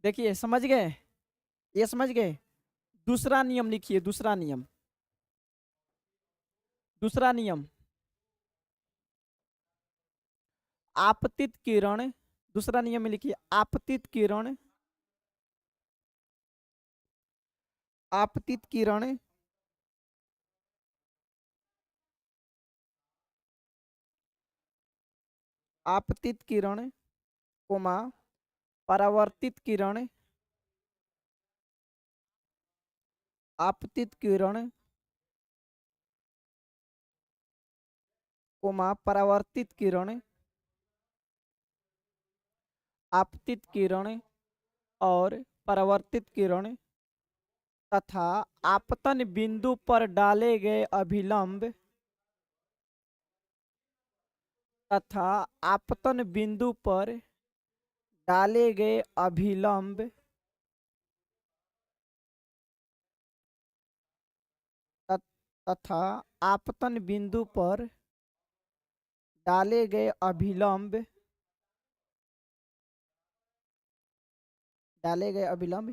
देखिए समझ गए? ये समझ गए? दूसरा नियम लिखिए, दूसरा नियम, दूसरा नियम। आपतित किरण, दूसरा नियम में लिखिए आपतित किरण, आपतित किरण आपतित किरण कोमा परावर्तित किरण, आपतित किरण कोमा परावर्तित किरण, आपतित किरण और परावर्तित किरण तथा आपतन बिंदु पर डाले गए अभिलंब तथा आपतन बिंदु पर डाले गए अभिलंब तथा आपतन बिंदु पर डाले गए अभिलंब डाले गए अभिलंब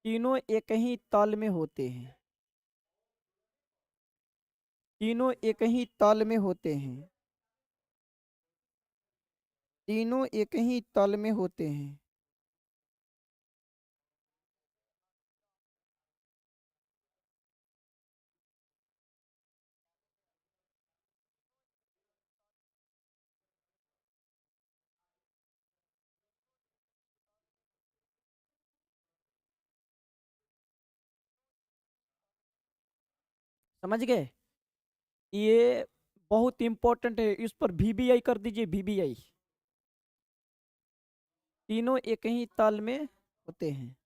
तीनों एक ही तल में होते हैं, तीनों एक ही तल में होते हैं, तीनों एक ही तल में होते हैं। समझ गए? ये बहुत इंपॉर्टेंट है, इस पर वीबीआई कर दीजिए, वीबीआई। तीनों एक ही तल में होते हैं,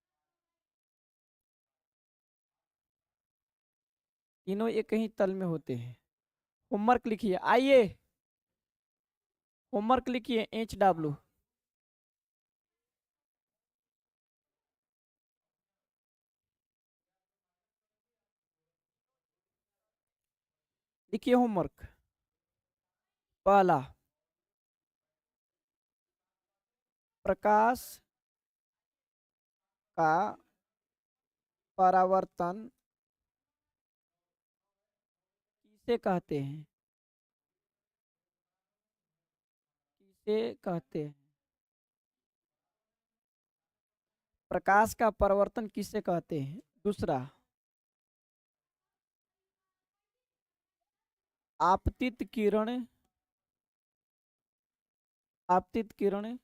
तीनों एक ही तल में होते हैं। होमवर्क लिखिए, आइए होमवर्क लिखिए, HW। लिखिए होमवर्क। पहला, प्रकाश का परावर्तन किसे कहते हैं? किसे कहते हैं? प्रकाश का परावर्तन किसे कहते हैं? दूसरा, आपतित किरण, आपतित किरण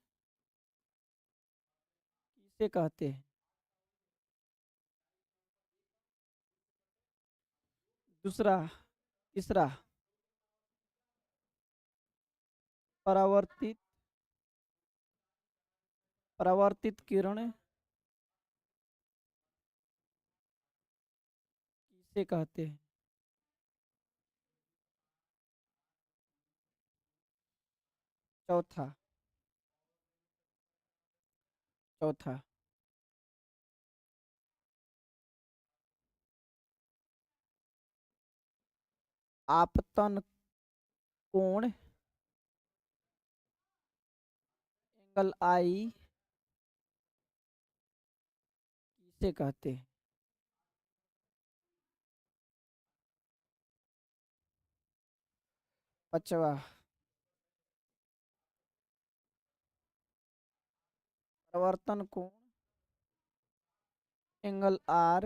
किसे कहते हैं? दूसरा, तीसरा, परावर्तित, परावर्तित किरण किसे कहते हैं? चौथा, चौथा, आपतन कोण, एंगल आई किसे कहते हैं? पांचवा, परावर्तन कोण एंगल आर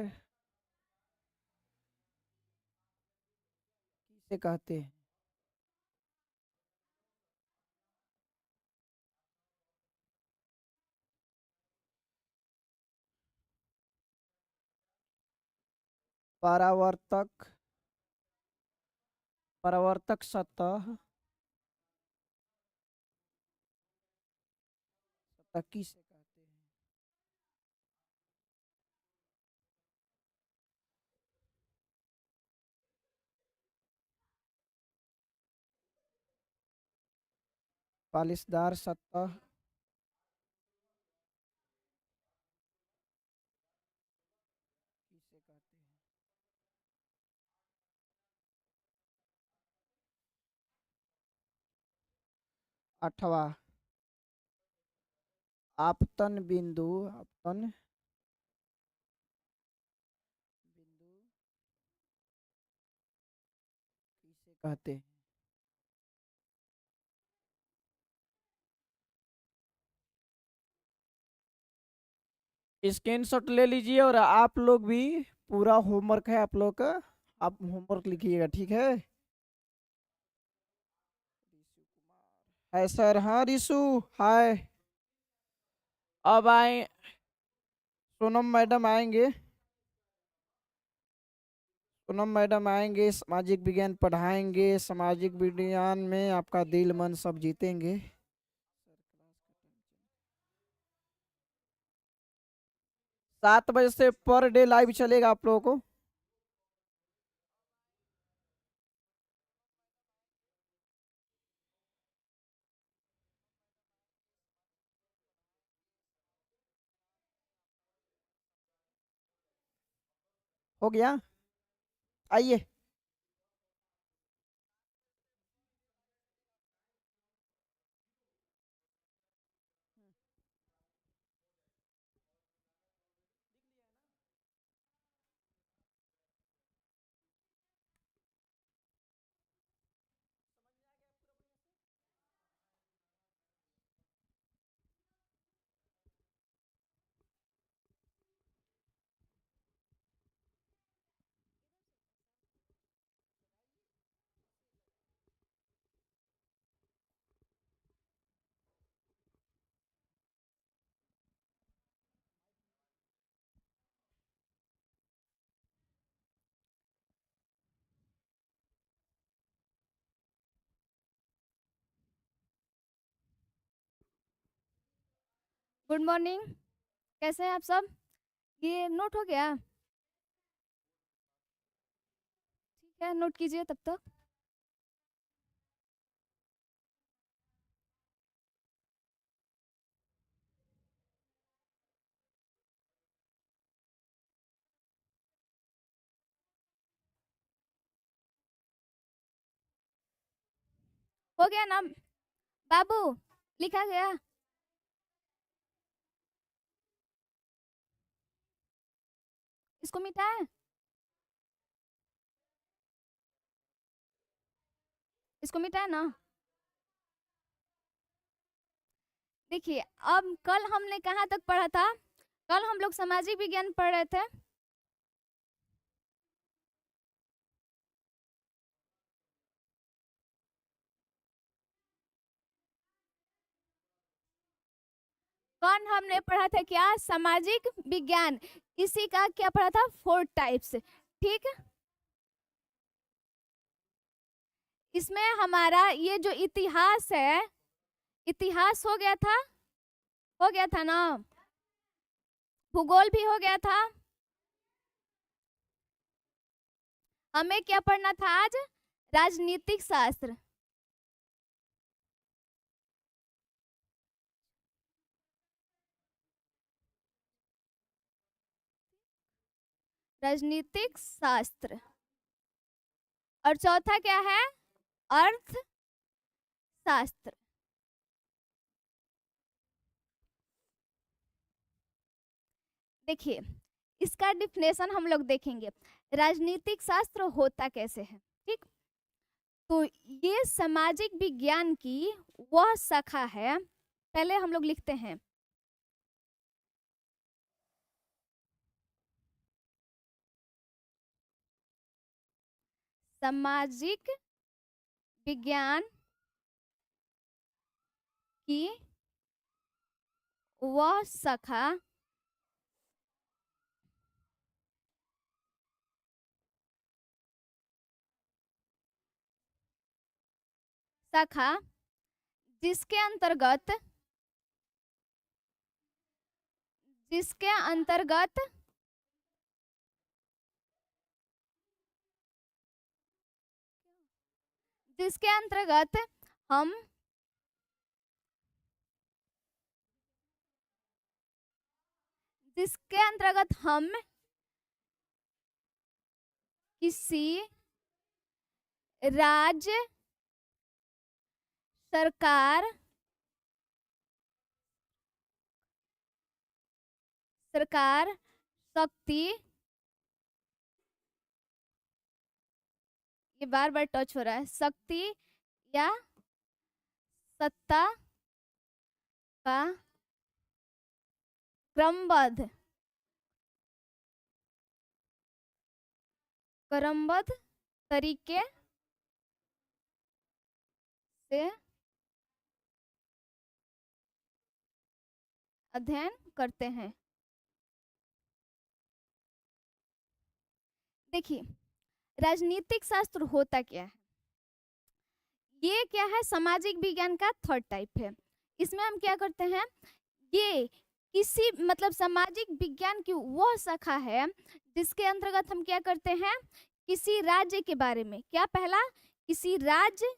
किसे कहते हैं? परावर्तक, परावर्तक सतह, सतह किसे कहते हैं? 45दार सतह किसे कहते हैं? आठवां, आपतन बिंदु, आपतन बिंदु किसे कहते हैं? स्क्रीनशॉट ले लीजिए, और आप लोग भी, पूरा होमवर्क है आप लोग का, आप होमवर्क लिखिएगा, ठीक है? हाय सर, हाँ रिशु, हाय। अब आए, सोनम मैडम आएंगे, सोनम मैडम आएंगे, सामाजिक विज्ञान पढ़ाएंगे, सामाजिक विज्ञान में आपका दिल मन सब जीतेंगे। 7 बजे से पर डे लाइव चलेगा आप लोगों को। हो गया, आइए। Good morning. कैसे हैं आप सब? ये नोट हो गया? ठीक है, नोट कीजिए तब तक। हो गया ना बाबू? लिखा गया? इसको मिटाएं? इसको मिटाएं ना? देखिए, अब कल हमने कहाँ तक पढ़ा था? कल हम लोग सामाजिक विज्ञान पढ़ रहे थे। कौन हमने पढ़ा था क्या? सामाजिक विज्ञान। इसी का क्या पढ़ा था? 4 टाइप्स। ठीक है, इसमें हमारा ये जो इतिहास है, इतिहास हो गया था ना? भूगोल भी हो गया था। हमें क्या पढ़ना था आज? राजनीतिक शास्त्र। राजनीतिक शास्त्र। और चौथा क्या है? अर्थशास्त्र। देखिए, इसका डिफिनेशन हम लोग देखेंगे। राजनीतिक शास्त्र होता कैसे है? ठीक, तो ये सामाजिक विज्ञान की वह शाखा है। पहले हम लोग लिखते हैं सामाजिक विज्ञान की वह शाखा शाखा जिसके अंतर्गत जिसके अंतर्गत जिसके अंतर्गत हम जिसके अंतर्गत हम किसी राज्य सरकार सरकार शक्ति, ये बार बार टच हो रहा है, शक्ति या सत्ता का क्रमबद्ध क्रमबद्ध तरीके से अध्ययन करते हैं। देखिए, राजनीतिक शास्त्र होता क्या है? ये क्या है? सामाजिक विज्ञान का 3rd टाइप है। इसमें हम क्या करते हैं? ये किसी मतलब सामाजिक विज्ञान की वह शाखा है जिसके अंतर्गत हम क्या करते हैं? किसी राज्य के बारे में, क्या पहला, किसी राज्य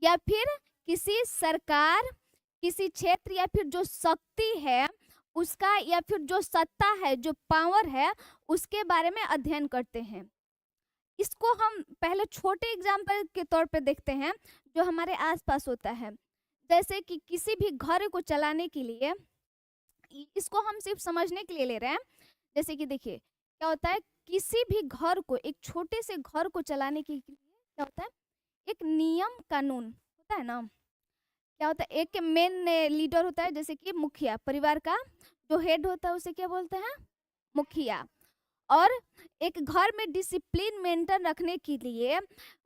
या फिर किसी सरकार, किसी क्षेत्र या फिर जो शक्ति है उसका, या फिर जो सत्ता है, जो पावर है, उसके बारे में अध्ययन करते हैं। इसको हम पहले छोटे एग्जाम्पल के तौर पे देखते हैं जो हमारे आसपास होता है। जैसे कि किसी भी घर को चलाने के लिए, इसको हम सिर्फ समझने के लिए ले रहे हैं। जैसे कि देखिए क्या होता है, किसी भी घर को, एक छोटे से घर को चलाने के लिए क्या होता है? एक नियम कानून होता है ना। क्या होता है? एक मेन लीडर होता है, जैसे कि मुखिया, परिवार का जो हेड होता है उसे क्या बोलते हैं? मुखिया। और एक घर में डिसिप्लिन मेंटेन रखने के लिए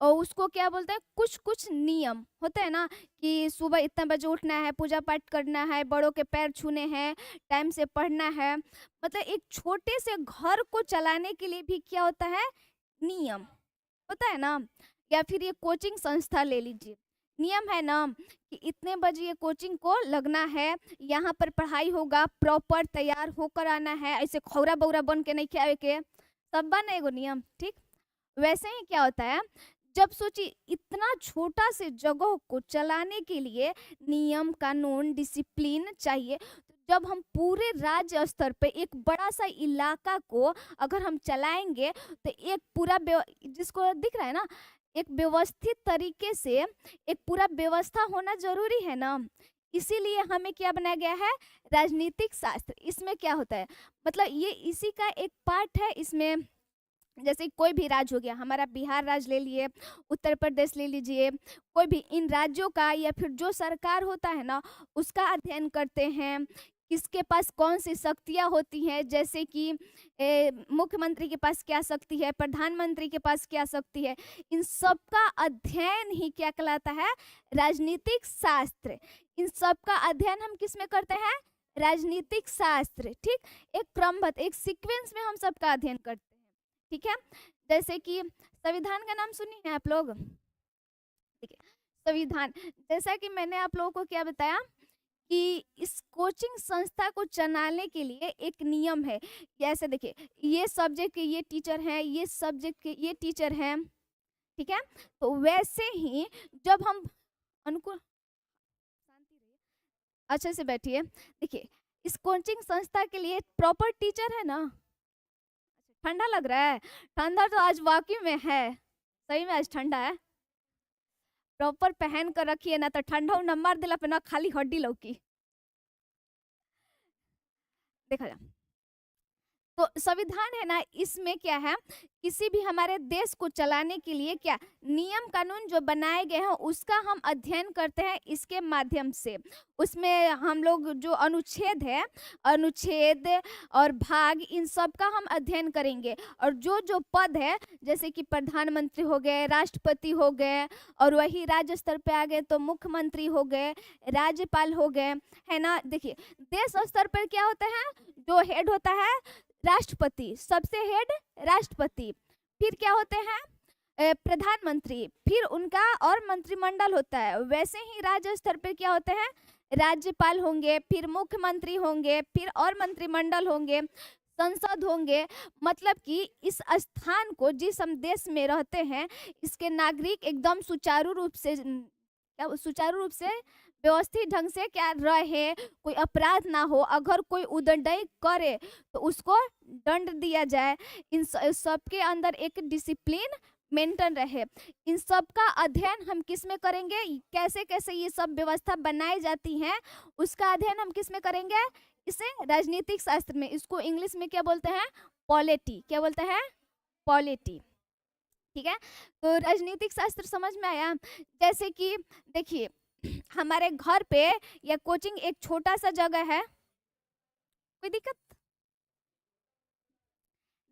उसको क्या बोलते हैं? कुछ कुछ नियम होते हैं ना, कि सुबह इतना बजे उठना है, पूजा पाठ करना है, बड़ों के पैर छूने हैं, टाइम से पढ़ना है। मतलब एक छोटे से घर को चलाने के लिए भी क्या होता है? नियम होता है ना। या फिर ये कोचिंग संस्था ले लीजिए, नियम है ना कि इतने बजे ये कोचिंग को लगना है, यहाँ पर पढ़ाई होगा, प्रॉपर तैयार होकर आना है, ऐसे खौरा बौरा बन के नहीं आवे के, सब बा ना एगो नियम। ठीक, वैसे ही क्या होता है, जब सोचिए इतना छोटा से जगह को चलाने के लिए नियम कानून डिसिप्लिन चाहिए, तो जब हम पूरे राज्य स्तर पे एक बड़ा सा इलाका को अगर हम चलाएंगे तो एक पूरा जिसको दिख रहा है ना, एक व्यवस्थित तरीके से एक पूरा व्यवस्था होना जरूरी है ना। इसीलिए हमें क्या बनाया गया है, राजनीतिक शास्त्र। इसमें क्या होता है, मतलब ये इसी का एक पार्ट है। इसमें जैसे कोई भी राज्य हो गया, हमारा बिहार राज्य ले लिए, उत्तर प्रदेश ले लीजिए, कोई भी इन राज्यों का या फिर जो सरकार होता है ना उसका अध्ययन करते हैं, किसके पास कौन सी शक्तियाँ होती हैं, जैसे कि मुख्यमंत्री के पास क्या शक्ति है, प्रधानमंत्री के पास क्या शक्ति है, इन सब का अध्ययन ही क्या कहलाता है, राजनीतिक शास्त्र। इन सब का अध्ययन हम किस में करते हैं, राजनीतिक शास्त्र। ठीक, एक क्रमबद्ध एक सीक्वेंस में हम सबका अध्ययन करते हैं। ठीक है, जैसे कि संविधान का नाम सुनी है आप लोग। ठीक है, संविधान, जैसा कि मैंने आप लोगों को क्या बताया कि इस कोचिंग संस्था को चलाने के लिए एक नियम है। जैसे देखिए, ये सब्जेक्ट के ये टीचर हैं, ये सब्जेक्ट के ये टीचर हैं। ठीक है, तो वैसे ही जब हम अनुकूल, शांति रहिए, अच्छे से बैठिए। देखिए, इस कोचिंग संस्था के लिए प्रॉपर टीचर है ना। ठंडा लग रहा है, ठंडा तो आज वाकई में है, सही में आज ठंडा है। प्रॉपर पहन कर रखिए ना तो ठंडा न मार दिला पे ना खाली हड्डी लौकी। देखा जा, तो संविधान है ना, इसमें क्या है, किसी भी हमारे देश को चलाने के लिए क्या नियम कानून जो बनाए गए हैं उसका हम अध्ययन करते हैं इसके माध्यम से। उसमें हम लोग जो अनुच्छेद है, अनुच्छेद और भाग, इन सब का हम अध्ययन करेंगे। और जो जो पद है, जैसे कि प्रधानमंत्री हो गए, राष्ट्रपति हो गए, और वही राज्य स्तर पे आ गए तो मुख्यमंत्री हो गए, राज्यपाल हो गए, है ना। देखिए, देश स्तर पर क्या होता है, जो हेड होता है राष्ट्रपति, सबसे हेड राष्ट्रपति, फिर क्या होते हैं प्रधानमंत्री, फिर उनका और मंत्रिमंडल होता है। वैसे ही राज्य स्तर पर क्या होते हैं, राज्यपाल होंगे, फिर मुख्यमंत्री होंगे, फिर और मंत्रिमंडल होंगे, संसद होंगे। मतलब कि इस स्थान को, जिस हम देश में रहते हैं, इसके नागरिक एकदम सुचारू रूप से, क्या सुचारू रूप से व्यवस्थित ढंग से क्या रहे, कोई अपराध ना हो, अगर कोई उद्दंडई करे तो उसको दंड दिया जाए। इन सबके अंदर एक डिसिप्लिन मेंटेन रहे। इन सब का अध्ययन हम किस में करेंगे, कैसे कैसे ये सब व्यवस्था बनाई जाती हैं उसका अध्ययन हम किस में करेंगे, इसे राजनीतिक शास्त्र में। इसको इंग्लिश में क्या बोलते हैं, पॉलिटी। क्या बोलते हैं, पॉलिटी। ठीक है, तो राजनीतिक शास्त्र समझ में आया। जैसे कि देखिए, हमारे घर पे या कोचिंग एक छोटा सा जगह है, कोई दिक्कत।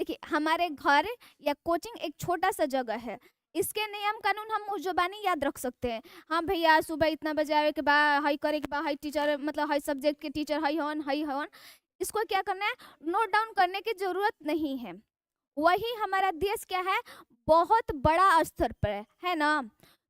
देखिए, हमारे घर या कोचिंग एक छोटा सा जगह है, इसके नियम कानून हम उस जुबानी याद रख सकते हैं। हाँ भैया, सुबह इतना बजे आवे के बाद हाई करे के बाद हाई टीचर, मतलब हाई सब्जेक्ट के टीचर हाई हवन। इसको क्या करना है, नोट डाउन करने की जरूरत नहीं है। वही हमारा देश क्या है, बहुत बड़ा स्तर पर है ना,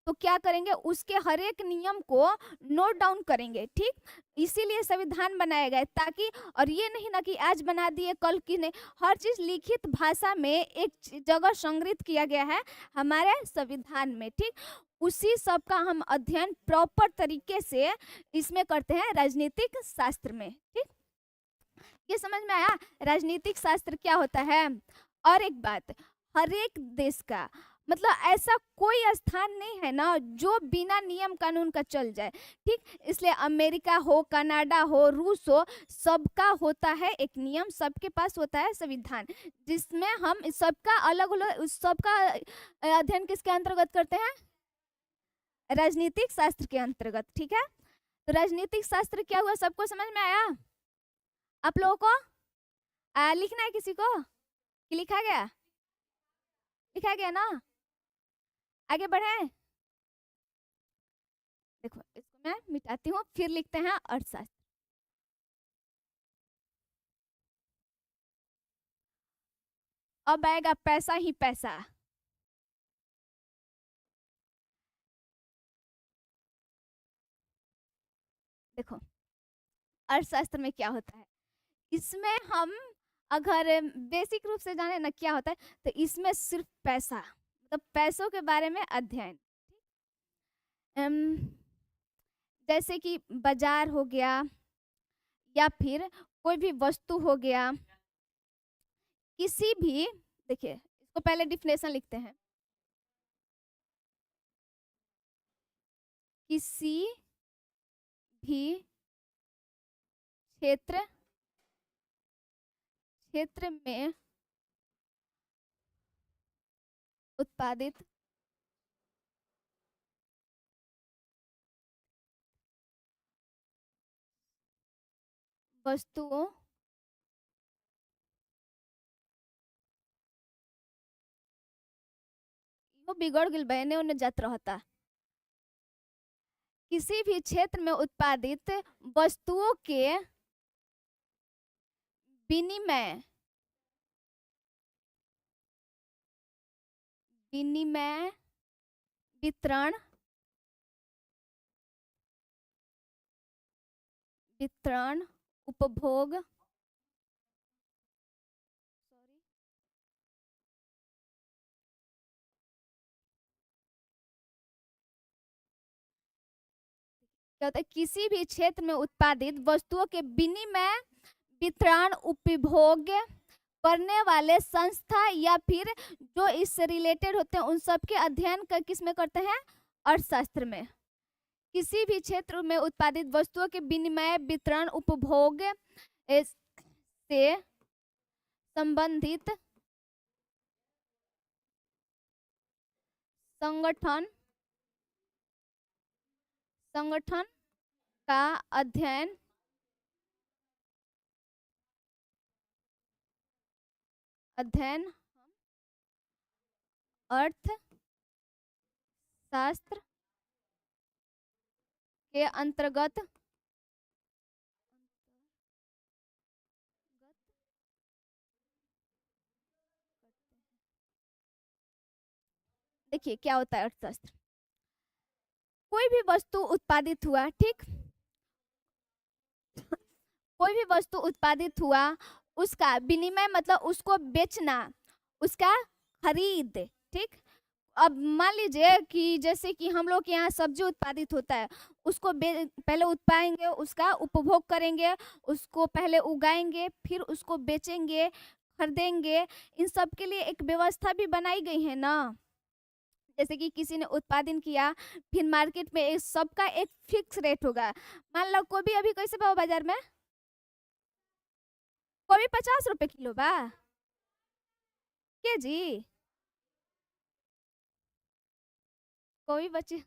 तो क्या करेंगे, उसके हर एक नियम को नोट डाउन करेंगे। ठीक, इसीलिए संविधान बनाया गया ताकि, और ये नहीं ना कि आज बना दिए कल की नहीं, हर चीज लिखित भाषा में एक जगह संग्रहित किया गया है हमारे संविधान में। ठीक, उसी सब का हम अध्ययन प्रॉपर तरीके से इसमें करते हैं राजनीतिक शास्त्र में। ठीक, ये समझ में आया राजनीतिक शास्त्र क्या होता है। और एक बात, हर एक देश का, मतलब ऐसा कोई स्थान नहीं है ना जो बिना नियम कानून का चल जाए। ठीक, इसलिए अमेरिका हो, कनाडा हो, रूस हो, सबका होता है एक नियम, सबके पास होता है संविधान, जिसमें हम सबका अलग अलग, सबका अध्ययन किसके अंतर्गत करते हैं, राजनीतिक शास्त्र के अंतर्गत। ठीक है, तो राजनीतिक शास्त्र क्या हुआ, सबको समझ में आया। आप लोगों को लिखना है किसी को कि लिखा गया, लिखा गया ना, आगे बढ़े। देखो, इसको मैं मिटाती हूँ, फिर लिखते हैं अर्थशास्त्र। अब आएगा पैसा ही पैसा। देखो अर्थशास्त्र में क्या होता है, इसमें हम अगर बेसिक रूप से जाने ना क्या होता है, तो इसमें सिर्फ पैसा मतलब पैसों के बारे में अध्ययन। अम, जैसे कि बाजार हो गया या फिर कोई भी वस्तु हो गया, किसी भी, देखिए इसको पहले डिफिनेशन लिखते हैं, किसी भी क्षेत्र में उत्पादित वस्तुओं वो बिगड़ गई बहने उन्हें जात रहता, किसी भी क्षेत्र में उत्पादित वस्तुओं के विनिमय विनिमय वितरण वितरण उपभोग क्या होता है, किसी भी क्षेत्र में उत्पादित वस्तुओं के विनिमय वितरण उपभोग करने वाले संस्था या फिर जो इससे रिलेटेड होते हैं उन सब के अध्ययन का किस में करते हैं, अर्थशास्त्र में। किसी भी क्षेत्र में उत्पादित वस्तुओं के विनिमय वितरण उपभोग से संबंधित संगठन का अध्ययन अर्थशास्त्र के अंतर्गत देखिए क्या होता है अर्थशास्त्र, कोई भी वस्तु उत्पादित हुआ, ठीक, कोई भी वस्तु उत्पादित हुआ, उसका विनिमय मतलब उसको बेचना, उसका खरीद, ठीक। अब मान लीजिए कि जैसे कि हम लोग के यहाँ सब्जी उत्पादित होता है, उसको पहले उत्पादेंगे, उसका उपभोग करेंगे, उसको पहले उगाएंगे, फिर उसको बेचेंगे, खरीदेंगे, इन सब के लिए एक व्यवस्था भी बनाई गई है ना। जैसे कि किसी ने उत्पादन किया, फिर मार्केट में सबका एक फिक्स रेट होगा। मान लो गोभी अभी कैसे भाव बाजार में, गोभी 50 रुपए किलो बा के जी, कोई बच्चे,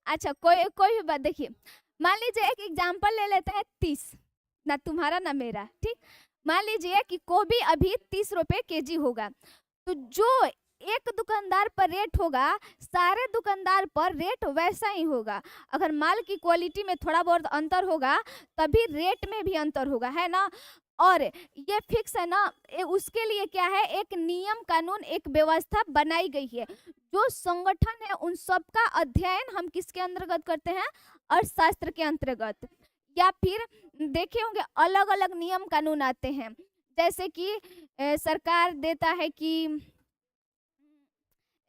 अच्छा कोई कोई भी बात, देखिए मान लीजिए एक एग्जांपल ले लेते हैं 30, ना तुम्हारा ना मेरा, ठीक। मान लीजिए कि गोभी अभी 30 रुपए केजी होगा, तो जो एक दुकानदार पर रेट होगा, सारे दुकानदार पर रेट वैसा ही होगा। अगर माल की क्वालिटी में थोड़ा बहुत अंतर होगा तभी रेट में भी अंतर होगा, है ना। और ये फिक्स है ना, उसके लिए क्या है, एक नियम कानून एक व्यवस्था बनाई गई है। जो संगठन है उन सब का अध्ययन हम किसके अंतर्गत करते हैं, अर्थशास्त्र के अंतर्गत। या फिर देखे होंगे अलग अलग नियम कानून आते हैं, जैसे कि सरकार देता है कि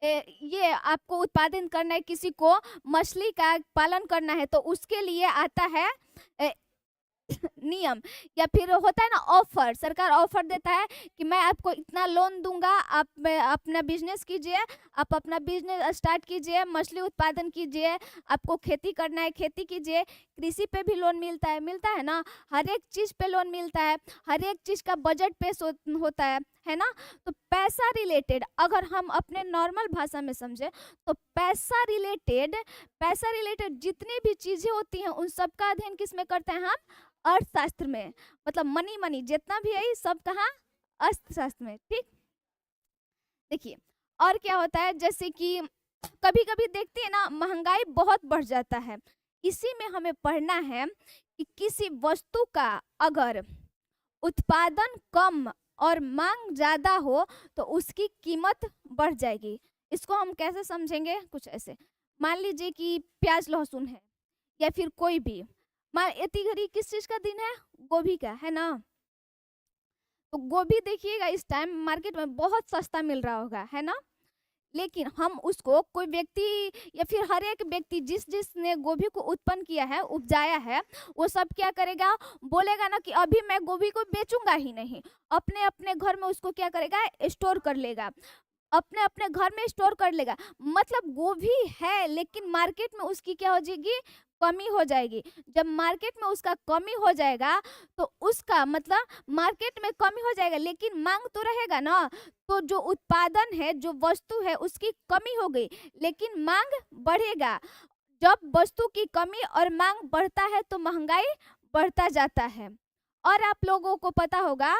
ये आपको उत्पादन करना है, किसी को मछली का पालन करना है तो उसके लिए आता है नियम। या फिर होता है ना ऑफर, सरकार ऑफर देता है कि मैं आपको इतना लोन दूंगा, आप अपना बिजनेस कीजिए, आप अपना बिजनेस स्टार्ट कीजिए, मछली उत्पादन कीजिए, आपको खेती करना है खेती कीजिए। कृषि पे भी लोन मिलता है ना, हर एक चीज पे लोन मिलता है, हर एक चीज का बजट पेश होता है ना। तो पैसा रिलेटेड अगर हम अपने नॉर्मल भाषा में समझे तो पैसा रिलेटेड जितनी भी चीजें होती हैं उन सब का अध्ययन किस में करते हैं हम, अर्थशास्त्र में। मतलब मनी जितना भी है सब कहाँ, अर्थशास्त्र में, ठीक। देखिए और क्या होता है, जैसे कि कभी कभी देखते हैं ना महंगाई बहुत बढ़ जाता है, इसी में हमें पढ़ना है कि किसी वस्तु का अगर उत्पादन कम और मांग ज्यादा हो तो उसकी कीमत बढ़ जाएगी। इसको हम कैसे समझेंगे, कुछ ऐसे, मान लीजिए कि प्याज लहसुन है, या फिर कोई भी इतनी घड़ी किस चीज का दिन है, गोभी का है ना। तो गोभी देखिएगा इस टाइम मार्केट में बहुत सस्ता मिल रहा होगा, है ना। लेकिन हम उसको कोई व्यक्ति या फिर हर एक व्यक्ति जिसने गोभी को उत्पन्न किया है, उपजाया है, वो सब क्या करेगा, बोलेगा ना कि अभी मैं गोभी को बेचूंगा ही नहीं, अपने अपने घर में उसको क्या करेगा, स्टोर कर लेगा, अपने अपने घर में स्टोर कर लेगा। मतलब गोभी है लेकिन मार्केट में उसकी क्या हो जाएगी, कमी हो जाएगी। जब मार्केट में उसका कमी हो जाएगा तो उसका मतलब मार्केट में कमी हो जाएगा लेकिन मांग तो रहेगा ना। तो जो उत्पादन है, जो वस्तु है, उसकी कमी हो गई लेकिन मांग बढ़ेगा। जब वस्तु की कमी और मांग बढ़ता है तो महंगाई बढ़ता जाता है। और आप लोगों को पता होगा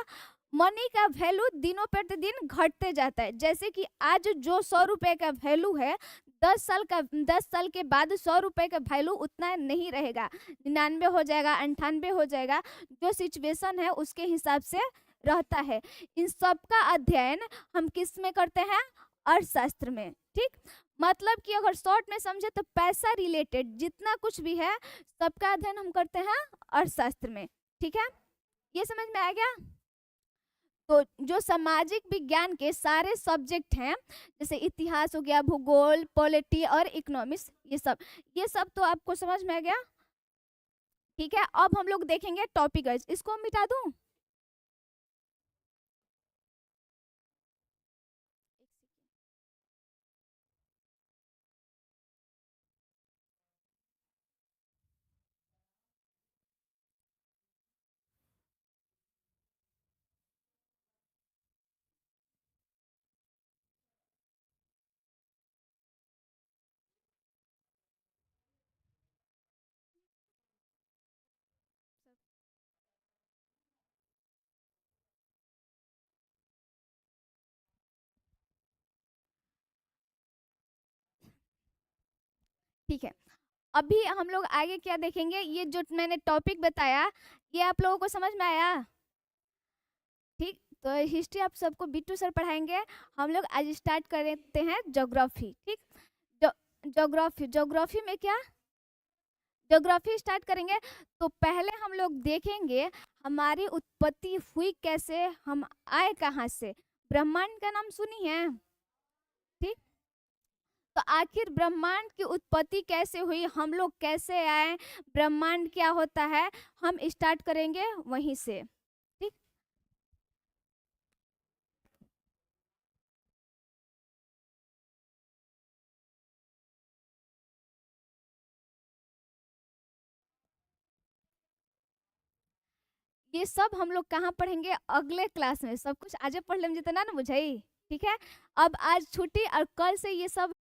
मनी का वैल्यू दिनों प्रतिदिन घटते जाता है। जैसे कि आज जो 100 रुपए का वैल्यू है, 10 साल के बाद 100 रुपए का वैल्यू उतना नहीं रहेगा, 99 हो जाएगा, 98 हो जाएगा। जो सिचुएशन है उसके हिसाब से रहता है। इन सब का अध्ययन हम किस में करते हैं, अर्थशास्त्र में। ठीक, मतलब कि अगर शॉर्ट में समझे तो पैसा रिलेटेड जितना कुछ भी है सबका अध्ययन हम करते हैं अर्थशास्त्र में। ठीक है, ये समझ में आ गया। तो जो सामाजिक विज्ञान के सारे सब्जेक्ट हैं, जैसे इतिहास हो गया, भूगोल, पॉलिटी और इकोनॉमिक्स, ये सब तो आपको समझ में आ गया। ठीक है, अब हम लोग देखेंगे टॉपिक वाइज। इसको मिटा दूं, ठीक है। अभी हम लोग आगे क्या देखेंगे, ये जो मैंने टॉपिक बताया ये आप लोगों को समझ में आया। ठीक, तो हिस्ट्री आप सबको बिट्टू सर पढ़ाएंगे। हम लोग आज स्टार्ट करते हैं ज्योग्राफी। ठीक, ज्योग्राफी में क्या, ज्योग्राफी स्टार्ट करेंगे तो पहले हम लोग देखेंगे हमारी उत्पत्ति हुई कैसे, हम आए कहाँ से। ब्रह्मांड का नाम सुनी है। ठीक, तो आखिर ब्रह्मांड की उत्पत्ति कैसे हुई, हम लोग कैसे आए, ब्रह्मांड क्या होता है, हम स्टार्ट करेंगे वहीं से। ठीक, ये सब हम लोग कहाँ पढ़ेंगे, अगले क्लास में। सब कुछ आज पढ़ लेंगे जितना ना बुझाई। ठीक है, अब आज छुट्टी और कल से ये सब